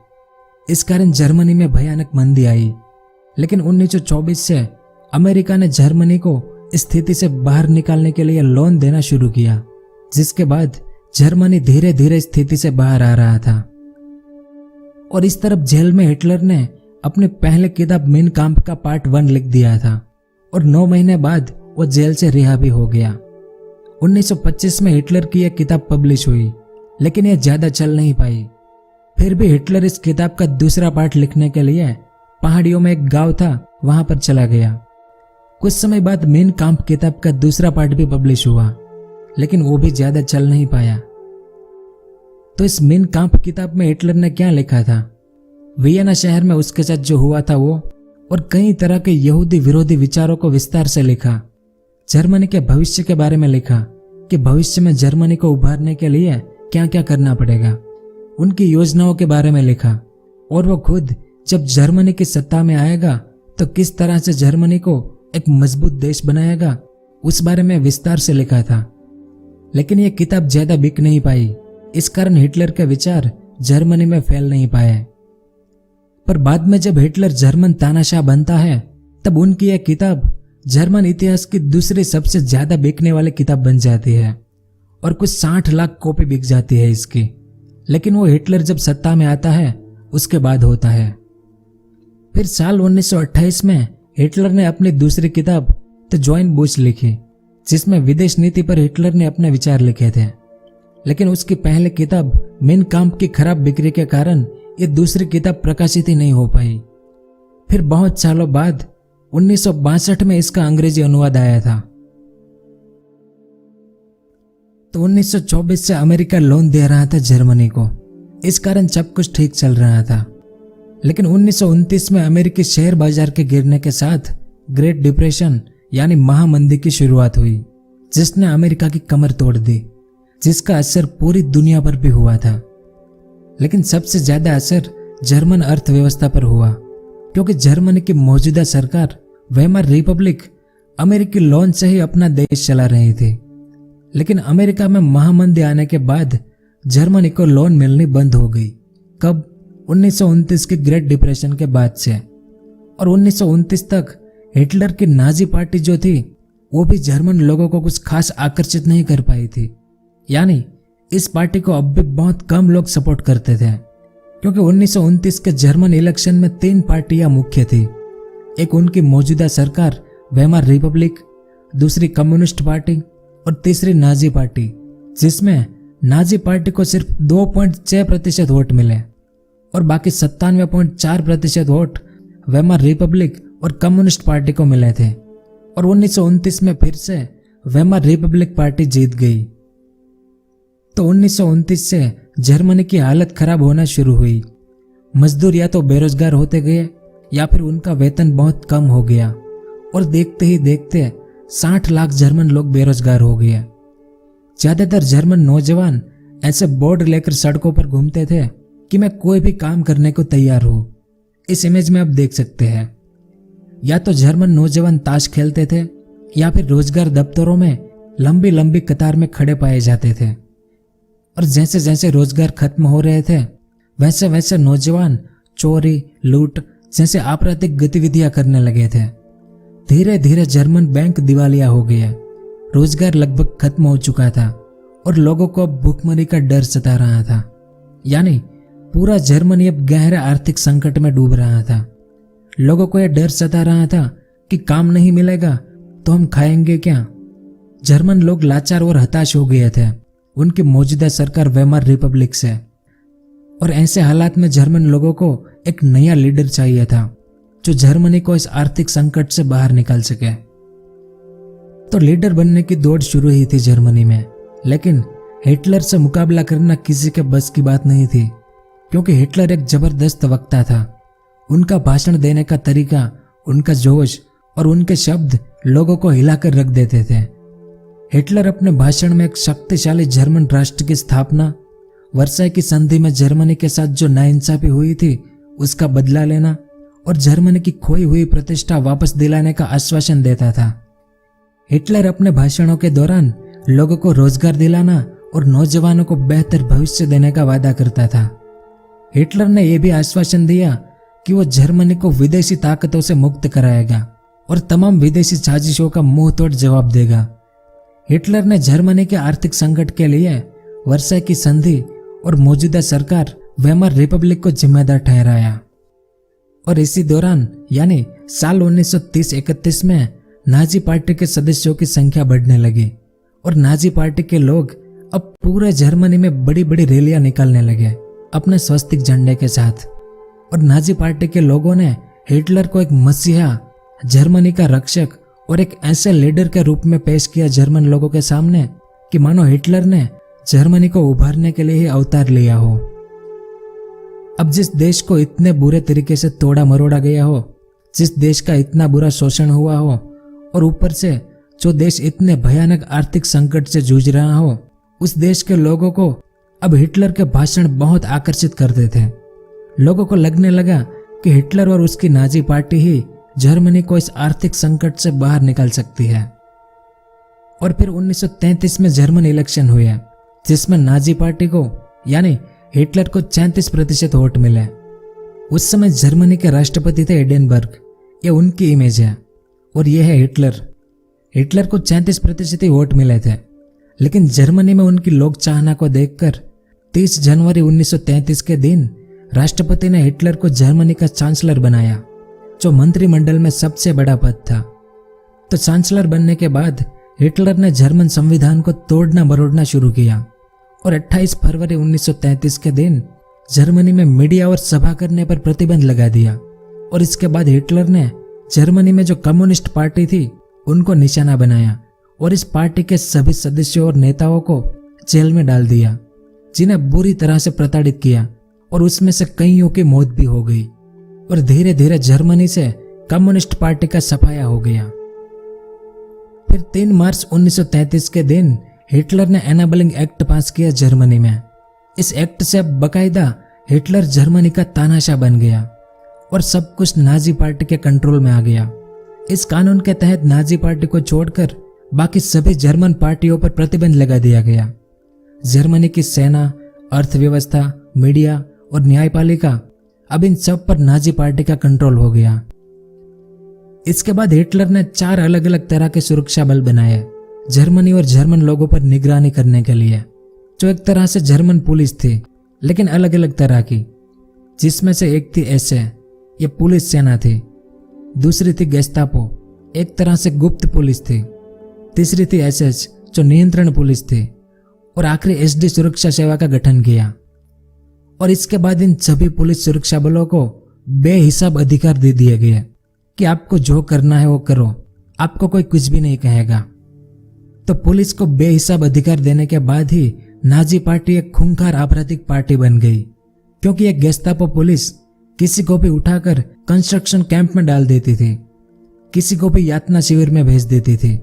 इस कारण जर्मनी में भयानक मंदी आई। लेकिन 1924 से अमेरिका ने जर्मनी को इस स्थिति से बाहर निकालने के लिए लोन देना शुरू किया, जिसके बाद जर्मनी धीरे धीरे स्थिति से बाहर आ रहा था। और इस तरफ जेल में हिटलर ने अपनी पहले किताब मेन काम्प का पार्ट 1 लिख दिया था और 9 महीने बाद वो जेल से रिहा भी हो गया। 1925 में हिटलर की यह किताब पब्लिश हुई, लेकिन यह ज्यादा चल नहीं पाई। फिर भी हिटलर इस किताब का दूसरा पार्ट लिखने के लिए पहाड़ियों में एक गांव था, वहां पर चला गया। कुछ समय बाद मेन काम्प किताब का दूसरा पार्ट भी पब्लिश हुआ, लेकिन वो भी ज्यादा चल नहीं पाया। तो इस मेन काम्प किताब में हिटलर ने क्या लिखा था, वियना शहर में उसके साथ जो हुआ था वो, और कई तरह के यहूदी विरोधी विचारों को विस्तार से लिखा। जर्मनी के भविष्य के बारे में लिखा कि भविष्य में जर्मनी को उभारने के लिए क्या क्या करना पड़ेगा। उनकी योजनाओं के बारे में लिखा और वो खुद जब जर्मनी की सत्ता में आएगा तो किस तरह से जर्मनी को एक मजबूत देश बनाएगा, उस बारे में विस्तार से लिखा था। लेकिन यह किताब ज्यादा बिक नहीं पाई, इस कारण हिटलर के विचार जर्मनी में फैल नहीं पाए। पर बाद में जब हिटलर जर्मन तानाशाह बनता है, तब उनकी यह किताब जर्मन इतिहास की दूसरी सबसे ज्यादा बिकने वाली किताब बन जाती है और कुछ 60 लाख कॉपी बिक जाती है इसकी। लेकिन वो हिटलर जब सत्ता में आता है उसके बाद होता है। फिर साल 1928 में हिटलर ने अपनी दूसरी किताब द जॉइन बुश लिखी, जिसमें विदेश नीति पर हिटलर ने अपने विचार लिखे थे। लेकिन उसकी पहली किताब मेन काम्प की खराब बिक्री के कारण ये दूसरी किताब प्रकाशित ही नहीं हो पाई। फिर बहुत सालों बाद 1962 में इसका अंग्रेजी अनुवाद आया था। तो 1924 से अमेरिका लोन दे रहा था जर्मनी को, इस कारण सब कुछ ठीक चल रहा था। लेकिन 1929 में अमेरिकी शेयर बाजार के गिरने के साथ ग्रेट डिप्रेशन यानी महामंदी की शुरुआत हुई, जिसने अमेरिका की कमर तोड़ दी, जिसका असर पूरी दुनिया पर भी हुआ था। लेकिन सबसे ज्यादा असर जर्मन अर्थव्यवस्था पर हुआ, क्योंकि जर्मनी की मौजूदा सरकार वेमर रिपब्लिक अमेरिकी लोन से ही अपना देश चला रही थी। लेकिन अमेरिका में महामंदी आने के बाद जर्मनी को लोन मिलनी बंद हो गई। कब? 1929 के ग्रेट डिप्रेशन के बाद से। और 1929 तक हिटलर की नाजी पार्टी जो थी वो भी जर्मन लोगों को कुछ खास आकर्षित नहीं कर पाई थी। यानी इस पार्टी को अब भी बहुत कम लोग सपोर्ट करते थे, क्योंकि 1929 के जर्मन इलेक्शन में 3 पार्टियां मुख्य थी। एक उनकी मौजूदा सरकार वेमर रिपब्लिक, दूसरी कम्युनिस्ट पार्टी और तीसरी नाजी पार्टी, जिसमें नाजी पार्टी को सिर्फ 2.6% वोट मिले और बाकी 97.4% वोट वेमर रिपब्लिक और कम्युनिस्ट पार्टी को मिले थे और 1929 में फिर से वेमर रिपब्लिक पार्टी जीत गई। तो 1929 से जर्मनी की हालत खराब होना शुरू हुई। मजदूर या तो बेरोजगार होते गए या फिर उनका वेतन बहुत कम हो गया और देखते ही देखते 60 लाख जर्मन लोग बेरोजगार हो गए। ज्यादातर जर्मन नौजवान ऐसे बोर्ड लेकर सड़कों पर घूमते थे कि मैं कोई भी काम करने को तैयार हूं। इस इमेज में आप देख सकते हैं। या तो जर्मन नौजवान ताश खेलते थे या फिर रोजगार दफ्तरों में लंबी लंबी कतार में खड़े पाए जाते थे और जैसे जैसे रोजगार खत्म हो रहे थे वैसे वैसे नौजवान चोरी, लूट जैसे आपराधिक गतिविधियां करने लगे थे। धीरे धीरे जर्मन बैंक दिवालिया हो गया, रोजगार लगभग खत्म हो चुका था और लोगों को अब भूखमरी का डर सता रहा था। यानी पूरा जर्मनी अब गहरे आर्थिक संकट में डूब रहा था। लोगों को यह डर सता रहा था कि काम नहीं मिलेगा तो हम खाएंगे क्या। जर्मन लोग लाचार और हताश हो गए थे उनकी मौजूदा सरकार वेमर रिपब्लिक से। और ऐसे हालात में जर्मन लोगों को एक नया लीडर चाहिए था जो जर्मनी को इस आर्थिक संकट से बाहर निकाल सके। तो लीडर बनने की दौड़ शुरू ही थी जर्मनी में, लेकिन हिटलर से मुकाबला करना किसी के बस की बात नहीं थी क्योंकि हिटलर एक जबरदस्त वक्ता था। उनका भाषण देने का तरीका, उनका जोश और उनके शब्द लोगों को हिलाकर रख देते थे। हिटलर अपने भाषण में एक शक्तिशाली जर्मन राष्ट्र की स्थापना, वर्साई की संधि में जर्मनी के साथ जो नाइंसाफी हुई थी उसका बदला लेना और जर्मनी की खोई हुई प्रतिष्ठा वापस दिलाने का आश्वासन देता था। हिटलर अपने भाषणों के दौरान लोगों को रोजगार दिलाना और नौजवानों को बेहतर भविष्य देने का वादा करता था। हिटलर ने यह भी आश्वासन दिया कि वो जर्मनी को विदेशी ताकतों से मुक्त कराएगा और तमाम विदेशी साजिशों का मुंह तोड़ जवाब देगा। हिटलर ने जर्मनी के आर्थिक संकट के लिए वर्साई की संधि और मौजूदा सरकार वेमर रिपब्लिक को जिम्मेदार ठहराया। और इसी दौरान यानी साल 1930-31 में नाजी पार्टी के सदस्यों की संख्या बढ़ने लगी और नाजी पार्टी के लोग अब पूरे जर्मनी में बड़ी बड़ी रैलियां निकालने लगे अपने स्वस्तिक झंडे के साथ। और नाजी पार्टी के लोगों ने हिटलर को एक मसीहा, जर्मनी का रक्षक और एक ऐसे लीडर के रूप में पेश किया जर्मन लोगों के सामने कि मानो हिटलर ने जर्मनी को उभारने के लिए ही अवतार लिया हो। अब जिस देश को इतने बुरे तरीके से तोड़ा मरोड़ा गया हो, जिस देश का इतना बुरा शोषण हुआ हो और ऊपर से जो देश इतने भयानक आर्थिक संकट से जूझ रहा हो, उस देश के लोगों को अब हिटलर के भाषण बहुत आकर्षित करते थे। लोगों को लगने लगा कि हिटलर और उसकी नाजी पार्टी ही जर्मनी को इस आर्थिक संकट से बाहर निकाल सकती है। और फिर 1933 में जर्मन इलेक्शन हुए जिसमें नाजी पार्टी को यानी हिटलर को 33% वोट मिले। उस समय जर्मनी के राष्ट्रपति थे हिडेनबर्ग, ये उनकी इमेज है और यह है हिटलर। हिटलर को 33% ही वोट मिले थे, लेकिन जर्मनी में उनकी लोक चाहना को देखकर 30 जनवरी 1933 के दिन राष्ट्रपति ने हिटलर को जर्मनी का चांसलर बनाया, जो मंत्रिमंडल में सबसे बड़ा पद था। तो चांसलर बनने के बाद हिटलर ने जर्मन संविधान को तोड़ना मरोड़ना शुरू किया और 28 फरवरी 1933 के दिन जर्मनी में मीडिया और सभा करने पर प्रतिबंध लगा दिया। और इसके बाद हिटलर ने जर्मनी में जो कम्युनिस्ट पार्टी थी उनको निशाना बनाया और इस पार्टी के सभी सदस्यों और नेताओं को जेल में डाल दिया, जिन्हें बुरी तरह से प्रताड़ित किया और उसमें से कईयों की मौत भी हो गई। और धीरे धीरे जर्मनी से कम्युनिस्ट पार्टी का सफाया हो गया। फिर 3 मार्च 1933 के दिन हिटलर ने एनाबलिंग एक्ट पास किया जर्मनी में। इस एक्ट से अब बकायदा हिटलर जर्मनी का तानाशाह बन गया और सब कुछ नाजी पार्टी के कंट्रोल में आ गया। इस कानून के तहत नाजी पार्टी को छोड़कर बाकी सभी जर्मन पार्टियों पर प्रतिबंध लगा दिया गया। जर्मनी की सेना, अर्थव्यवस्था, मीडिया और न्यायपालिका, अब इन सब पर नाजी पार्टी का कंट्रोल हो गया। इसके बाद हिटलर ने 4 अलग अलग तरह के सुरक्षा बल बनाए जर्मनी और जर्मन लोगों पर निगरानी करने के लिए, जो एक तरह से जर्मन पुलिस थी लेकिन अलग अलग तरह की, जिसमें से एक थी एसए, ये पुलिस सेना थी। दूसरी थी गेस्तापो, एक तरह से गुप्त पुलिस थी। तीसरी थी एसएस, जो नियंत्रण पुलिस थी। और आखिरी एसडी सुरक्षा सेवा का गठन किया। और इसके बाद इन सभी पुलिस सुरक्षा बलों को बेहिसाब अधिकार दे दिए गए कि आपको जो करना है वो करो, आपको कोई कुछ भी नहीं कहेगा। तो पुलिस को बेहिसाब अधिकार देने के बाद ही नाजी पार्टी एक खूंखार आपराधिक पार्टी बन गई, क्योंकि एक गेस्टापो पुलिस किसी को भी उठाकर कंस्ट्रक्शन कैंप में डाल देती थी, किसी को भी यातना शिविर में भेज देती थी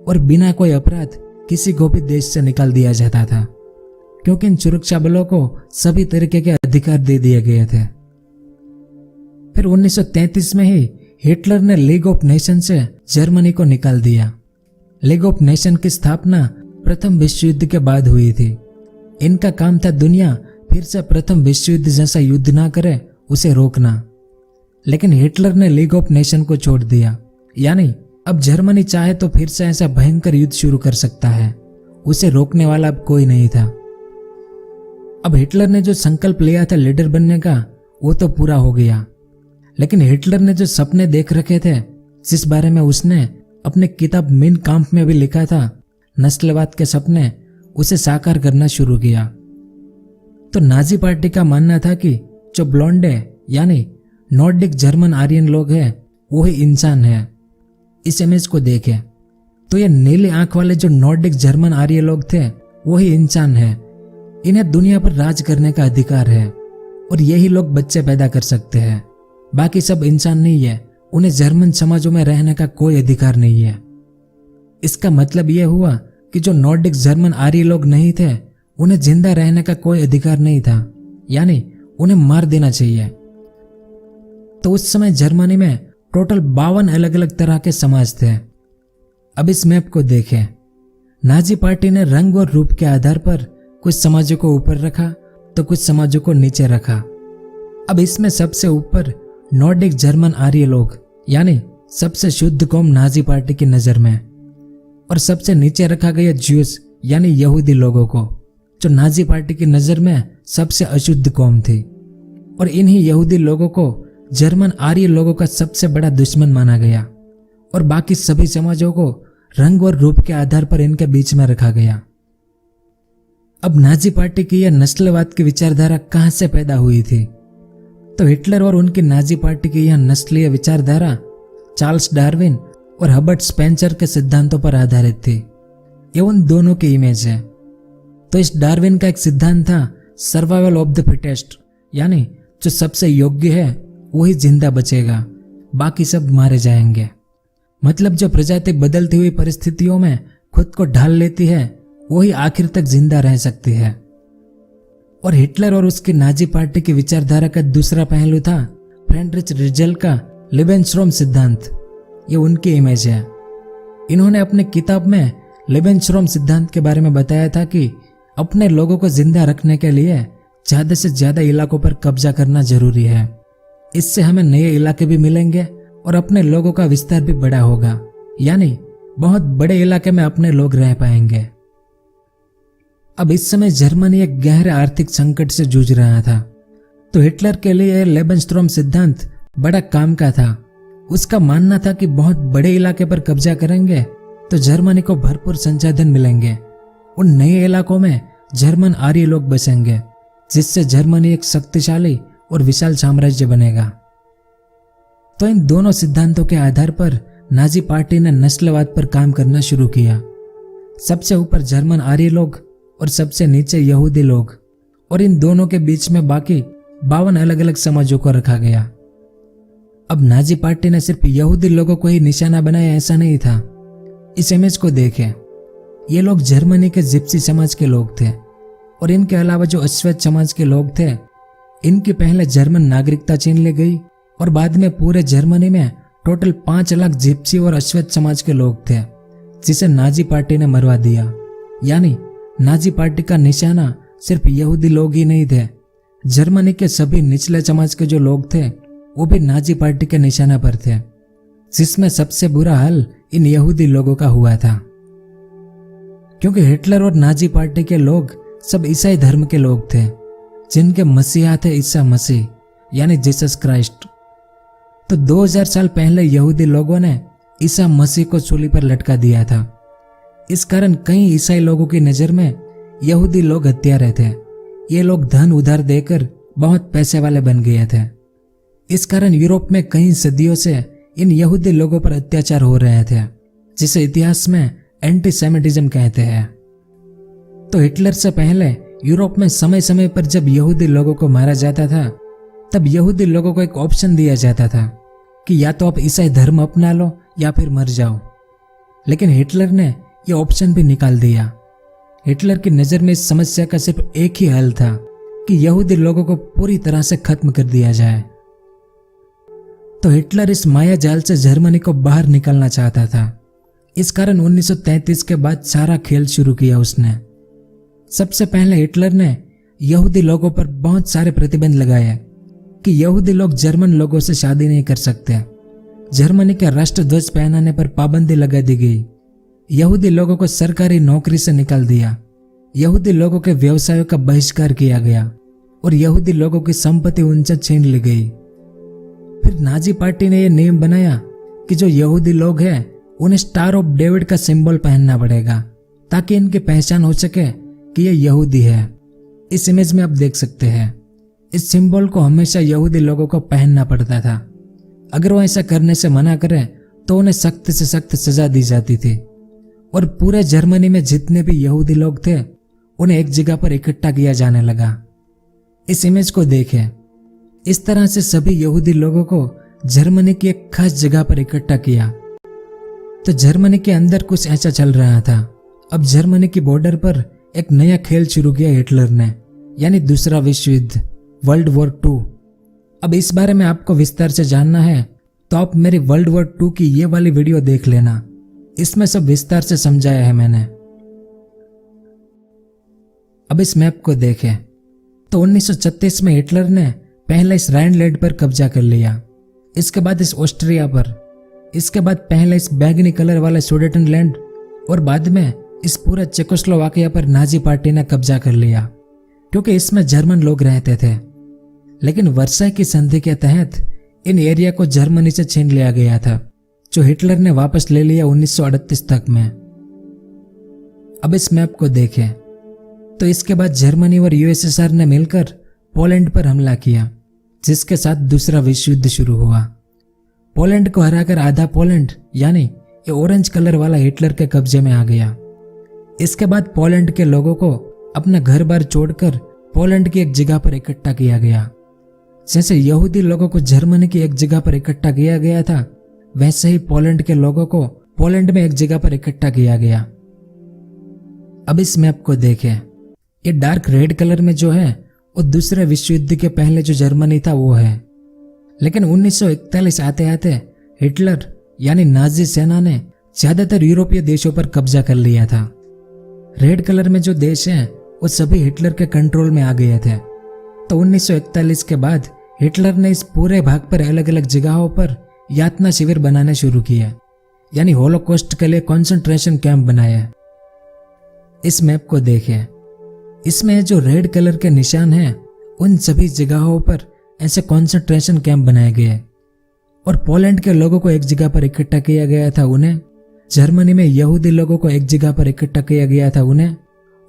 और बिना कोई अपराध किसी को भी देश से निकाल दिया जाता था, क्योंकि इन सुरक्षा बलों को सभी तरीके के अधिकार दे दिए गए थे। फिर 1933 में ही हिटलर ने लीग ऑफ नेशन से जर्मनी को निकाल दिया। लीग ऑफ नेशन की स्थापना प्रथम विश्व युद्ध के बाद हुई थी। इनका काम था दुनिया फिर से प्रथम विश्व युद्ध जैसा युद्ध ना करे उसे रोकना। लेकिन हिटलर ने लीग ऑफ नेशन को छोड़ दिया, यानी अब जर्मनी चाहे तो फिर से ऐसा भयंकर युद्ध शुरू कर सकता है, उसे रोकने वाला अब कोई नहीं था। अब हिटलर ने जो संकल्प लिया था लीडर बनने का वो तो पूरा हो गया, लेकिन हिटलर ने जो सपने देख रखे थे, जिस बारे में उसने अपनी किताब मेन काम्प में भी लिखा था, नस्लवाद के सपने, उसे साकार करना शुरू किया। तो नाजी पार्टी का मानना था कि जो ब्लॉन्डे यानी नॉर्डिक जर्मन आर्यन लोग हैं वो ही इंसान है। इस इमेज को देखें तो ये नीली आंख वाले जो नॉर्डिक जर्मन आर्य लोग थे वो ही इंसान है। इन्हें दुनिया पर राज करने का अधिकार है और यही लोग बच्चे पैदा कर सकते हैं, बाकी सब इंसान नहीं है, उन्हें जर्मन समाजों में रहने का कोई अधिकार नहीं है। इसका मतलब यह हुआ कि जो नॉर्डिक जर्मन आर्य लोग नहीं थे उन्हें जिंदा रहने का कोई अधिकार नहीं था, यानी उन्हें मार देना चाहिए। तो उस समय जर्मनी में टोटल 52 अलग अलग तरह के समाज थे। अब इस मैप को देखें, नाजी पार्टी ने रंग और रूप के आधार पर कुछ समाजों को ऊपर रखा तो कुछ समाजों को नीचे रखा। अब इसमें सबसे ऊपर नॉर्डिक जर्मन आर्य लोग, यानी सबसे शुद्ध कौम नाजी पार्टी की नजर में, और सबसे नीचे रखा गया ज्यूस यानी यहूदी लोगों को, जो नाजी पार्टी की नजर में सबसे अशुद्ध कौम थी। और इन्हीं यहूदी लोगों को जर्मन आर्य लोगों का सबसे बड़ा दुश्मन माना गया और बाकी सभी समाजों को रंग और रूप के आधार पर इनके बीच में रखा गया। अब नाजी पार्टी की यह नस्लवाद की विचारधारा कहां से पैदा हुई थी? तो हिटलर और उनकी नाजी पार्टी की यह नस्लीय विचारधारा चार्ल्स डार्विन और हर्बर्ट स्पेंसर के सिद्धांतों पर आधारित थी। ये उन दोनों की इमेज है। तो इस डार्विन का एक सिद्धांत था सर्वाइवल ऑफ द फिटेस्ट, यानी जो सबसे योग्य है वही जिंदा बचेगा, बाकी सब मारे जाएंगे। मतलब जो प्रजाति बदलती हुई परिस्थितियों में खुद को ढाल लेती है वही आखिर तक जिंदा रह सकती है। और हिटलर और उसकी नाजी पार्टी की विचारधारा का दूसरा पहलू था फ्रेडरिच रिजल का लेबेनस्ट्रॉम सिद्धांत। ये उनकी इमेज है। इन्होंने अपनी किताब में लेबेनस्ट्रॉम सिद्धांत के बारे में बताया था कि अपने लोगों को जिंदा रखने के लिए ज्यादा से ज्यादा इलाकों पर कब्जा करना जरूरी है। इससे हमें नए इलाके भी मिलेंगे और अपने लोगों का विस्तार भी बड़ा होगा, यानी बहुत बड़े इलाके में अपने लोग रह पाएंगे। अब इस समय जर्मनी एक गहरे आर्थिक संकट से जूझ रहा था, तो हिटलर के लिए लेबेनस्ट्रॉम सिद्धांत बड़ा काम का था। उसका मानना था कि बहुत बड़े इलाके पर कब्जा करेंगे तो जर्मनी को भरपूर संसाधन मिलेंगे। उन नए इलाकों में जर्मन आर्य लोग बसेंगे, जिससे जर्मनी एक शक्तिशाली और विशाल साम्राज्य बनेगा। तो इन दोनों सिद्धांतों के आधार पर नाजी पार्टी ने नस्लवाद पर काम करना शुरू किया। सबसे ऊपर जर्मन आर्य लोग और सबसे नीचे यहूदी लोग, और इन दोनों के बीच में बाकी 52 अलग अलग समाजों को रखा गया। अब नाजी पार्टी ने सिर्फ यहूदी लोगों को ही निशाना बनाया ऐसा नहीं था। इस इमेज को देखें, ये लोग जर्मनी के जिप्सी समाज के लोग थे और इनके अलावा जो अश्वेत समाज के लोग थे, इनकी पहले जर्मन नागरिकता छीन ली गई और बाद में पूरे जर्मनी में टोटल 5 लाख जिप्सी और अश्वेत समाज के लोग थे, जिसे नाजी पार्टी ने मरवा दिया। यानी नाजी पार्टी का निशाना सिर्फ यहूदी लोग ही नहीं थे, जर्मनी के सभी निचले समाज के जो लोग थे वो भी नाजी पार्टी के निशाना पर थे, जिसमें सबसे बुरा हाल इन यहूदी लोगों का हुआ था, क्योंकि हिटलर और नाजी पार्टी के लोग सब ईसाई धर्म के लोग थे, जिनके मसीहा थे ईसा मसीह यानी जीसस क्राइस्ट। तो 2000 साल पहले यहूदी लोगों ने ईसा मसीह को सूली पर लटका दिया था। इस कारण कई ईसाई लोगों की नजर में यहूदी लोग हत्यारे थे। ये लोग धन उधार देकर बहुत पैसे वाले बन गए थे। इस कारण यूरोप में कई सदियों से इन यहूदी लोगों पर अत्याचार हो रहे थे, जिसे इतिहास में एंटीसेमिटिज्म कहते हैं। तो हिटलर से पहले यूरोप में समय समय पर जब यहूदी लोगों को मारा जाता था, तब यहूदी लोगों को एक ऑप्शन दिया जाता था कि या तो आप ईसाई धर्म अपना लो या फिर मर जाओ। लेकिन हिटलर ने यह ऑप्शन भी निकाल दिया। हिटलर की नज़र में इस समस्या का सिर्फ एक ही हल था कि यहूदी लोगों को पूरी तरह से खत्म कर दिया जाए। तो हिटलर इस माया जाल से जर्मनी को बाहर निकालना चाहता था। इस कारण 1933 के बाद सारा खेल शुरू किया उसने। सबसे पहले हिटलर ने यहूदी लोगों पर बहुत सारे प्रतिबंध लगाए कि यहूदी लोग जर्मन लोगों से शादी नहीं कर सकते। जर्मनी के राष्ट्रध्वज पहनाने पर पाबंदी लगा दी गई। यहूदी लोगों को सरकारी नौकरी से निकाल दिया। यहूदी लोगों के व्यवसायों का बहिष्कार किया गया और यहूदी लोगों की संपत्ति उनसे छीन ली गई। फिर नाजी पार्टी ने यह नियम बनाया कि जो यहूदी लोग हैं उन्हें स्टार ऑफ डेविड का सिंबल पहनना पड़ेगा, ताकि इनकी पहचान हो सके कि ये यहूदी है। इस इमेज में आप देख सकते हैं, इस सिंबल को हमेशा यहूदी लोगों को पहनना पड़ता था। अगर वो ऐसा करने से मना करें तो उन्हें सख्त से सख्त सजा दी जाती थी। और पूरे जर्मनी में जितने भी यहूदी लोग थे उन्हें एक जगह पर इकट्ठा किया जाने लगा। इस इमेज को देखें। इस तरह से सभी यहूदी लोगों को जर्मनी की एक खास जगह पर इकट्ठा किया। तो जर्मनी के अंदर कुछ ऐसा चल रहा था। अब जर्मनी की बॉर्डर पर एक नया खेल शुरू किया हिटलर ने, यानी दूसरा विश्व युद्ध, वर्ल्ड वॉर 2। अब इस बारे में आपको विस्तार से जानना है तो आप मेरी वर्ल्ड वॉर 2 की ये वाली वीडियो देख लेना। इसमें सब विस्तार से समझाया है मैंने। अब इस मैप को देखें तो 1936 में हिटलर ने पहले इस राइनलैंड पर कब्जा कर लिया, इसके बाद इस ऑस्ट्रिया पर, इसके बाद पहले इस बैगनी कलर वाले सुडेटनलैंड और बाद में इस पूरा चेकोस्लोवाकिया पर नाजी पार्टी ने कब्जा कर लिया, क्योंकि इसमें जर्मन लोग रहते थे। लेकिन वर्साई की संधि के तहत इन एरिया को जर्मनी से छीन लिया गया था, जो हिटलर ने वापस ले लिया 1938 तक में। अब इस मैप को देखें तो इसके बाद जर्मनी और यूएसएसआर ने मिलकर पोलैंड पर हमला किया, जिसके साथ दूसरा विश्व युद्ध शुरू हुआ। पोलैंड को हराकर आधा पोलैंड यानी ये ऑरेंज कलर वाला हिटलर के कब्जे में आ गया। इसके बाद पोलैंड के लोगों को अपना घर बार छोड़कर पोलैंड की एक जगह पर इकट्ठा किया गया। जैसे यहूदी लोगों को जर्मनी की एक जगह पर इकट्ठा किया गया था, वैसे ही पोलैंड के लोगों को पोलैंड में एक जगह पर इकट्ठा किया गया। अब इस मैप को देखें। ये डार्क रेड कलर में जो है वो दूसरे विश्व युद्ध के पहले जो जर्मनी था वो है। लेकिन 1941 आते आते हिटलर यानी नाजी सेना ने ज्यादातर यूरोपीय देशों पर कब्जा कर लिया था। रेड कलर में जो देश हैं वो सभी हिटलर के कंट्रोल में आ गए थे। तो 1941 के बाद हिटलर ने इस पूरे भाग पर अलग अलग जगहों पर यातना शिविर बनाने शुरू किए, यानी होलोकॉस्ट के लिए कंसंट्रेशन कैंप बनाए। इस मैप को देखें। इसमें जो रेड कलर के निशान हैं उन सभी जगहों पर ऐसे कंसंट्रेशन कैंप बनाए गए और पोलैंड के लोगों को एक जगह पर इकट्ठा किया गया था उन्हें, जर्मनी में यहूदी लोगों को एक जगह पर इकट्ठा किया गया था उन्हें,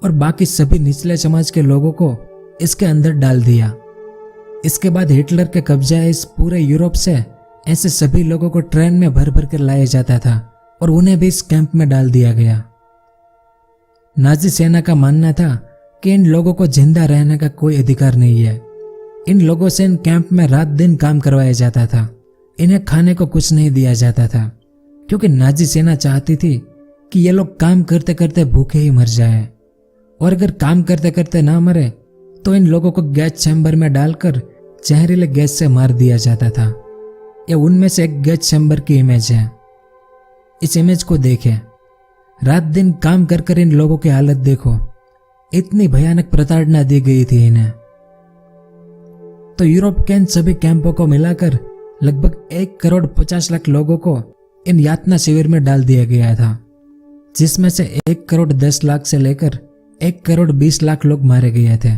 और बाकी सभी निचले समाज के लोगों को इसके अंदर डाल दिया। इसके बाद हिटलर के कब्जा इस पूरे यूरोप से ऐसे सभी लोगों को ट्रेन में भर भर कर लाया जाता था और उन्हें भी इस कैंप में डाल दिया गया। नाजी सेना का मानना था कि इन लोगों को जिंदा रहने का कोई अधिकार नहीं है। इन लोगों से इन कैंप में रात दिन काम करवाया जाता था। इन्हें खाने को कुछ नहीं दिया जाता था, क्योंकि नाजी सेना चाहती थी कि ये लोग काम करते करते भूखे ही मर जाए, और अगर काम करते करते ना मरे तो इन लोगों को गैस चैम्बर में डालकर जहरीले गैस से मार दिया जाता था। यह उनमें से एक गैस चैम्बर की इमेज है। इस इमेज को देखें। रात दिन काम कर कर इन लोगों की हालत देखो, इतनी भयानक प्रताड़ना दी गई थी इन्हें। तो यूरोप के इन सभी कैंपों को मिलाकर लगभग 1,50,00,000 लोगों को इन यातना शिविर में डाल दिया गया था, जिसमें से 1,10,00,000 से लेकर 1,20,00,000 लोग मारे गए थे,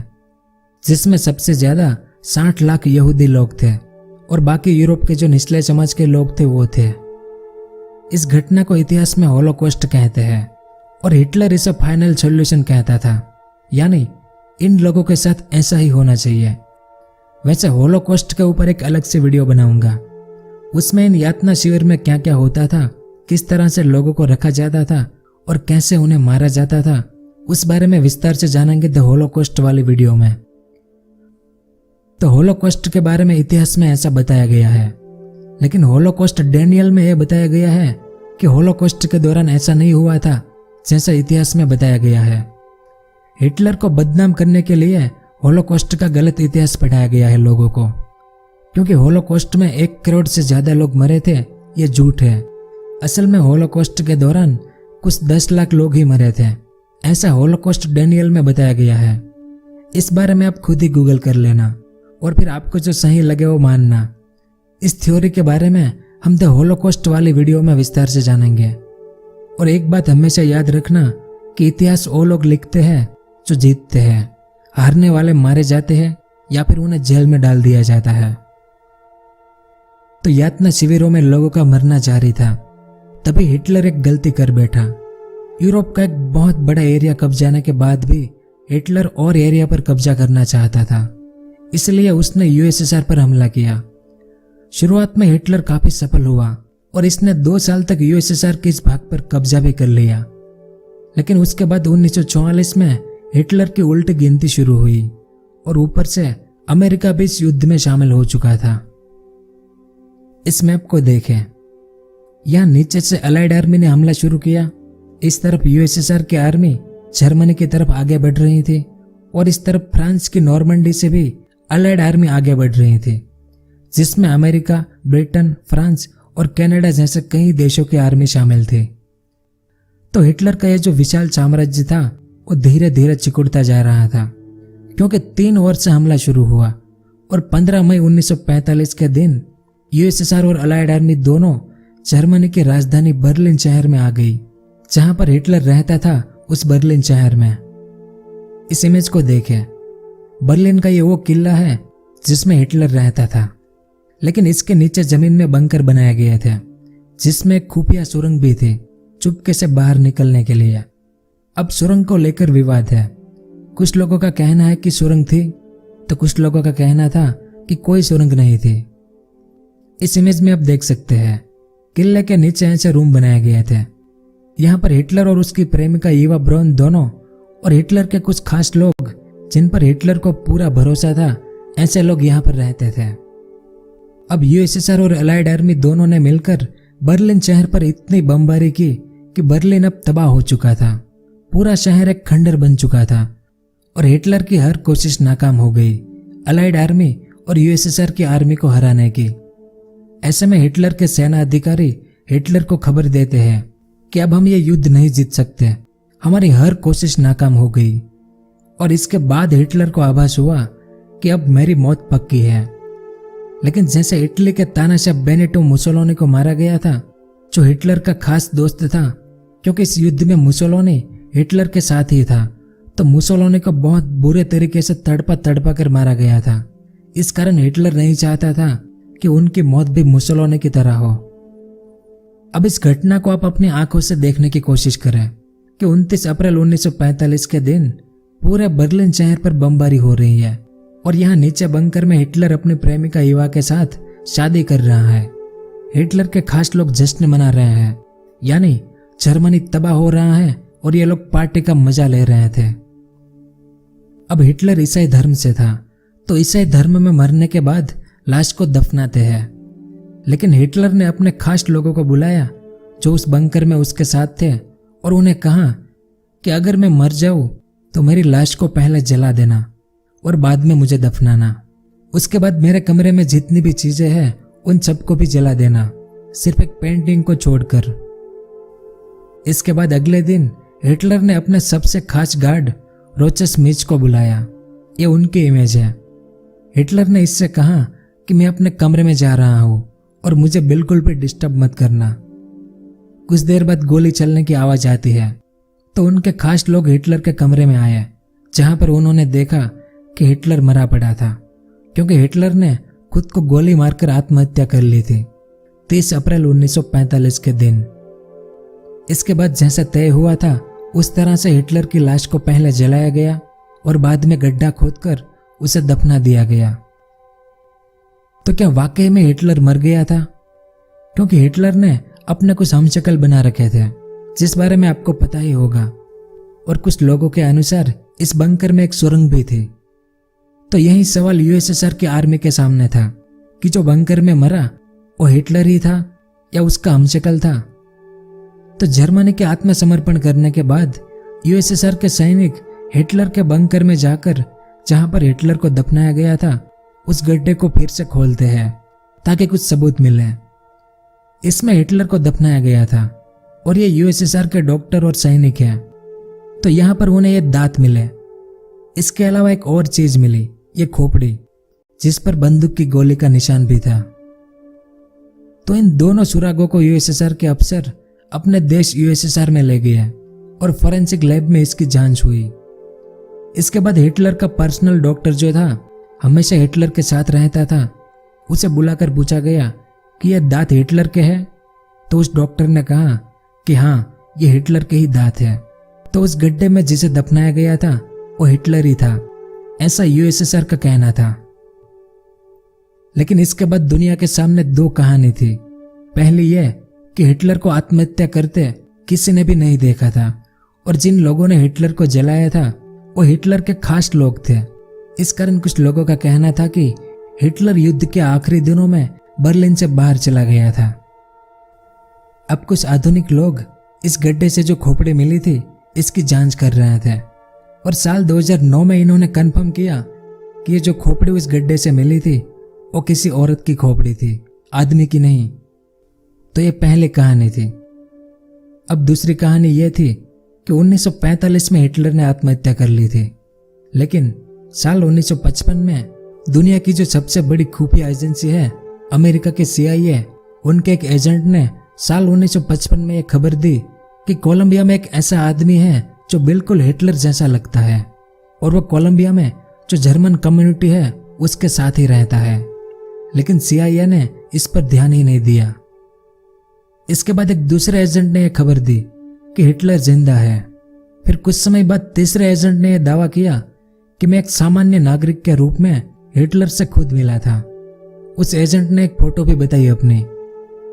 जिसमें सबसे ज्यादा 60 लाख यहूदी लोग थे और बाकी यूरोप के जो निचले समाज के लोग थे वो थे। इस घटना को इतिहास में होलोकॉस्ट कहते हैं और हिटलर इसे फाइनल सॉल्यूशन कहता था, यानी इन लोगों के साथ ऐसा ही होना चाहिए। वैसे होलोकॉस्ट के ऊपर एक अलग से वीडियो बनाऊंगा, उसमें इन यातना शिविर में क्या क्या होता था, किस तरह से लोगों को रखा जाता था और कैसे उन्हें मारा जाता था, उस बारे में विस्तार से जानेंगे द होलोकॉस्ट वाली वीडियो में। तो होलोकॉस्ट के बारे में इतिहास में ऐसा बताया गया है, लेकिन होलोकॉस्ट डैनियल में यह बताया गया है कि होलोकॉस्ट के दौरान ऐसा नहीं हुआ था जैसा इतिहास में बताया गया है। हिटलर को बदनाम करने के लिए होलोकॉस्ट का गलत इतिहास पढ़ाया गया है लोगों को, क्योंकि होलोकॉस्ट में 1 करोड़ से ज्यादा लोग मरे थे, ये झूठ है। असल में होलोकॉस्ट के दौरान कुछ 10 लाख लोग ही मरे थे, ऐसा होलोकॉस्ट डैनियल में बताया गया है। इस बारे में आप खुद ही गूगल कर लेना और फिर आपको जो सही लगे वो मानना। इस थ्योरी के बारे में हम द होलोकॉस्ट वाली वीडियो में विस्तार से जानेंगे। और एक बात हमेशा याद रखना कि इतिहास वो लोग लिखते हैं जो जीतते हैं, हारने वाले मारे जाते हैं या फिर उन्हें जेल में डाल दिया जाता है। तो यातना शिविरों में लोगों का मरना जारी था, तभी हिटलर एक गलती कर बैठा। यूरोप का एक बहुत बड़ा एरिया कब्जाने के बाद भी हिटलर और एरिया पर कब्जा करना चाहता था, इसलिए उसने यूएसएसआर पर हमला किया। शुरुआत में हिटलर काफी सफल हुआ और इसने 2 साल तक यूएसएसआर के इस भाग पर कब्जा भी कर लिया। लेकिन उसके बाद 1944 में हिटलर की उल्टी गिनती शुरू हुई और ऊपर से अमेरिका भी इस युद्ध में शामिल हो चुका था। इस मैप को देखें, यहां नीचे से अलाइड आर्मी ने हमला शुरू किया, इस तरफ यूएसएसआर की आर्मी जर्मनी की तरफ आगे बढ़ रही थी और इस तरफ फ्रांस की नॉर्मंडी से भी अलाइड आर्मी आगे बढ़ रही थी, जिसमें अमेरिका, ब्रिटेन, फ्रांस और कनाडा जैसे कई देशों की आर्मी शामिल थी। तो हिटलर का यह जो विशाल साम्राज्य था वो धीरे धीरे सिकुड़ता जा रहा था, क्योंकि 3 ओर से हमला शुरू हुआ और 15 मई 1945 के दिन यूएसएसआर और अलाइड आर्मी दोनों जर्मनी की राजधानी बर्लिन शहर में आ गई, जहां पर हिटलर रहता था। उस बर्लिन शहर में इस इमेज को देखें, बर्लिन का ये वो किला है जिसमें हिटलर रहता था, लेकिन इसके नीचे जमीन में बंकर बनाए गए थे, जिसमें एक खुफिया सुरंग भी थी चुपके से बाहर निकलने के लिए। अब सुरंग को लेकर विवाद है, कुछ लोगों का कहना है कि सुरंग थी, तो कुछ लोगों का कहना था कि कोई सुरंग नहीं थी। इस इमेज में आप देख सकते हैं किले के नीचे ऐसे रूम बनाए गए थे। यहाँ पर हिटलर और उसकी प्रेमिका ईवा ब्राउन दोनों और हिटलर के कुछ खास लोग जिन पर हिटलर को पूरा भरोसा था, ऐसे लोग यहाँ पर रहते थे। अब यूएसएसआर और अलाइड आर्मी दोनों ने मिलकर बर्लिन शहर पर इतनी बमबारी की कि बर्लिन अब तबाह हो चुका था, पूरा शहर एक खंडर बन चुका था और हिटलर की हर कोशिश नाकाम हो गई अलाइड आर्मी और यूएसएसआर की आर्मी को हराने की। ऐसे में हिटलर के सेना अधिकारी हिटलर को खबर देते हैं कि अब हम ये युद्ध नहीं जीत सकते, हमारी हर कोशिश नाकाम हो गई। और इसके बाद हिटलर को आभास हुआ कि अब मेरी मौत पक्की है। लेकिन जैसे इटली के तानाशाह बेनिटो मुसोलिनी को मारा गया था, जो हिटलर का खास दोस्त था, क्योंकि इस युद्ध में मुसोलिनी हिटलर के साथ ही था, तो मुसोलिनी को बहुत बुरे तरीके से तड़पा तड़पा कर मारा गया था। इस कारण हिटलर नहीं चाहता था कि उनकी मौत भी मुसोलिनी की तरह हो। अब इस घटना को आप अपनी आंखों से देखने की कोशिश करें कि 29 अप्रैल 1945 के दिन पूरे बर्लिन शहर पर बमबारी हो रही है और यहाँ नीचे बंकर में हिटलर अपनी प्रेमिका ईवा के साथ शादी कर रहा है। हिटलर के खास लोग जश्न मना रहे हैं, यानी जर्मनी तबाह हो रहा है और ये लोग पार्टी का मजा ले रहे थे। अब हिटलर ईसाई धर्म से था, तो ईसाई धर्म में मरने के बाद लाश को दफनाते हैं। लेकिन हिटलर ने अपने खास लोगों को बुलाया जो उस बंकर में उसके साथ थे और उन्हें कहा कि अगर मैं मर जाऊं तो मेरी लाश को पहले जला देना और बाद में मुझे दफनाना। उसके बाद मेरे कमरे में जितनी भी चीजें हैं उन सबको भी जला देना, सिर्फ एक पेंटिंग को छोड़कर। इसके बाद अगले दिन हिटलर ने अपने सबसे खास गार्ड रोचस मिच को बुलाया। ये उनकी इमेज है। हिटलर ने इससे कहा कि मैं अपने कमरे में जा रहा हूं और मुझे बिल्कुल भी डिस्टर्ब मत करना। कुछ देर बाद गोली चलने की आवाज आती है, तो उनके खास लोग हिटलर के कमरे में आए, जहां पर उन्होंने देखा कि हिटलर मरा पड़ा था, क्योंकि हिटलर ने खुद को गोली मारकर आत्महत्या कर ली थी 30 अप्रैल 1945 के दिन। इसके बाद जैसा तय हुआ था उस तरह से हिटलर की लाश को पहले जलाया गया और बाद में गड्ढा खोदकर उसे दफना दिया गया। तो क्या वाकई में हिटलर मर गया था? क्योंकि हिटलर ने अपने कुछ हमशक्ल बना रखे थे जिस बारे में आपको पता ही होगा, और कुछ लोगों के अनुसार इस बंकर में एक सुरंग भी थी। तो यही सवाल यूएसएसआर की आर्मी के सामने था कि जो बंकर में मरा वो हिटलर ही था या उसका हमशक्ल था। तो जर्मनी के आत्मसमर्पण करने के बाद यूएसएसआर के सैनिक हिटलर के बंकर में जाकर जहां पर हिटलर को दफनाया गया था उस गड्ढे को फिर से खोलते हैं ताकि कुछ सबूत मिले। इसमें हिटलर को दफनाया गया था और ये यूएसएसआर के डॉक्टर और सैनिक हैं। तो यहां पर उन्हें ये दांत मिले। इसके अलावा एक और चीज मिली, ये खोपड़ी जिस पर बंदूक की गोली का निशान भी था। तो इन दोनों सुरागों को यूएसएसआर के अफसर अपने देश यूएसएसआर में ले गए और फोरेंसिक लैब में इसकी जांच हुई। इसके बाद हिटलर का पर्सनल डॉक्टर जो था, हमेशा हिटलर के साथ रहता था, उसे बुलाकर पूछा गया कि यह दांत हिटलर के हैं? तो उस डॉक्टर ने कहा कि हाँ, ये हिटलर के ही दांत है। तो उस गड्ढे में जिसे दफनाया गया था वो हिटलर ही था, ऐसा यूएसएसआर का कहना था। लेकिन इसके बाद दुनिया के सामने दो कहानी थी। पहली यह कि हिटलर को आत्महत्या करते किसी ने भी नहीं देखा था, और जिन लोगों ने हिटलर को जलाया था वो हिटलर के खास लोग थे। इस कारण कुछ लोगों का कहना था कि हिटलर युद्ध के आखिरी दिनों में बर्लिन से बाहर चला गया था। अब कुछ आधुनिक लोग इस गड्ढे से जो खोपड़ी मिली थी इसकी जांच कर रहे थे, और साल 2009 में इन्होंने कंफर्म किया कि ये जो खोपड़ी उस गड्ढे से मिली थी वो किसी औरत की खोपड़ी थी, आदमी की नहीं। तो ये पहली कहानी थी। अब दूसरी कहानी ये थी कि 1945 में हिटलर ने आत्महत्या कर ली थी, लेकिन साल 1955 में दुनिया की जो सबसे बड़ी खुफिया एजेंसी है अमेरिका के CIA, उनके एक एजेंट ने साल 1955 में यह खबर दी कि कोलंबिया में एक ऐसा आदमी है जो बिल्कुल हिटलर जैसा लगता है, और वो कोलंबिया में जो जर्मन कम्युनिटी है उसके साथ ही रहता है। लेकिन CIA ने इस पर ध्यान ही नहीं दिया। इसके बाद एक दूसरे एजेंट ने यह खबर दी कि हिटलर जिंदा है। फिर कुछ समय बाद तीसरे एजेंट ने यह दावा किया कि मैं एक सामान्य नागरिक के रूप में हिटलर से खुद मिला था। उस एजेंट ने एक फोटो भी बताई अपनी।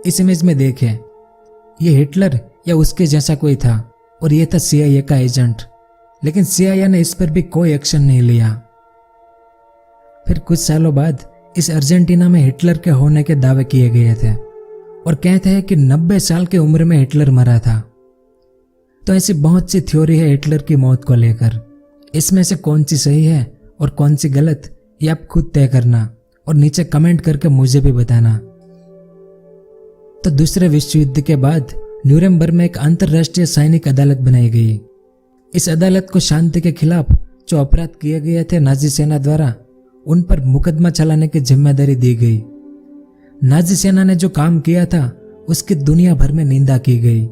इस इमेज में देखें, ये हिटलर या उसके जैसा कोई था, और यह था CIA का एजेंट। लेकिन CIA ने इस पर भी कोई एक्शन नहीं लिया। फिर कुछ सालों बाद इस अर्जेंटीना में हिटलर के होने के दावे किए गए थे, और कहते हैं कि 90 साल की उम्र में हिटलर मरा था। तो ऐसी बहुत सी थ्योरी है हिटलर की मौत को लेकर। इसमें से कौन सी सही है और कौन सी गलत, ये आप खुद तय करना और नीचे कमेंट करके मुझे भी बताना। तो दूसरे विश्व युद्ध के बाद न्यूरेमबर्ग में एक अंतर्राष्ट्रीय सैनिक अदालत बनाई गई। इस अदालत को शांति के खिलाफ जो अपराध किए गए थे नाजी सेना द्वारा, उन पर मुकदमा चलाने की जिम्मेदारी दी गई। नाजी सेना ने जो काम किया था उसकी दुनिया भर में निंदा की गई,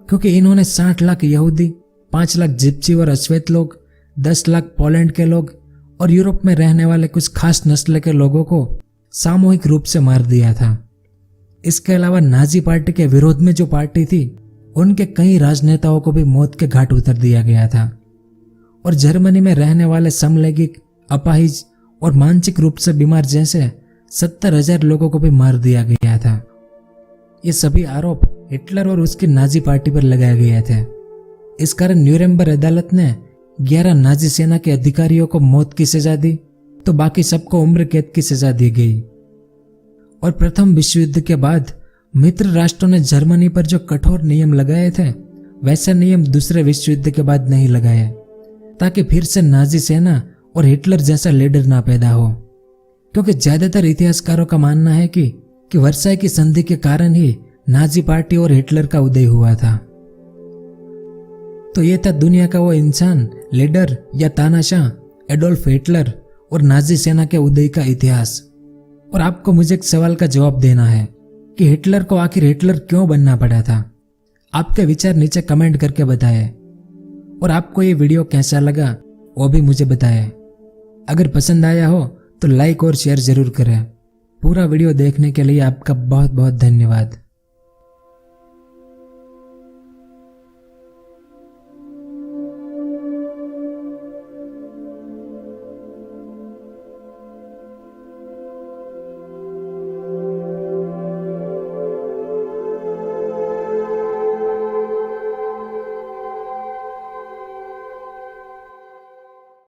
क्योंकि इन्होंने 60 लाख यहूदी, 5 लाख जिप्सी और अश्वेत लोग, 10 लाख पोलैंड के लोग और यूरोप में रहने वाले कुछ खास नस्ल के लोगों को सामूहिक रूप से मार दिया था। इसके अलावा नाजी पार्टी के विरोध में जो पार्टी थी उनके कई राजनेताओं को भी मौत के घाट उतर दिया गया था, और जर्मनी में रहने वाले समलैंगिक, अपाहिज और मानसिक रूप से बीमार जैसे 70,000 लोगों को भी मार दिया गया था। ये सभी आरोप हिटलर और उसकी नाजी पार्टी पर लगाए गए थे। इस कारण न्यूरेमबर्ग अदालत ने 11 नाजी सेना के अधिकारियों को मौत की सजा दी, तो बाकी सबको उम्र कैद की सजा दी गई। और प्रथम विश्व युद्ध के बाद मित्र राष्ट्रों ने जर्मनी पर जो कठोर नियम लगाए थे वैसे नियम दूसरे विश्व युद्ध के बाद नहीं लगाए, ताकि फिर से नाजी सेना और हिटलर जैसा लीडर ना पैदा हो। क्योंकि ज्यादातर इतिहासकारों का मानना है कि वर्साई की संधि के कारण ही नाजी पार्टी और हिटलर का उदय हुआ था। तो ये था दुनिया का वो इंसान, लीडर या तानाशाह एडोल्फ हिटलर और नाजी सेना के उदय का इतिहास। और आपको मुझे एक सवाल का जवाब देना है कि हिटलर को आखिर हिटलर क्यों बनना पड़ा था। आपके विचार नीचे कमेंट करके बताएं, और आपको ये वीडियो कैसा लगा वो भी मुझे बताएं। अगर पसंद आया हो तो लाइक और शेयर जरूर करें। पूरा वीडियो देखने के लिए आपका बहुत बहुत धन्यवाद।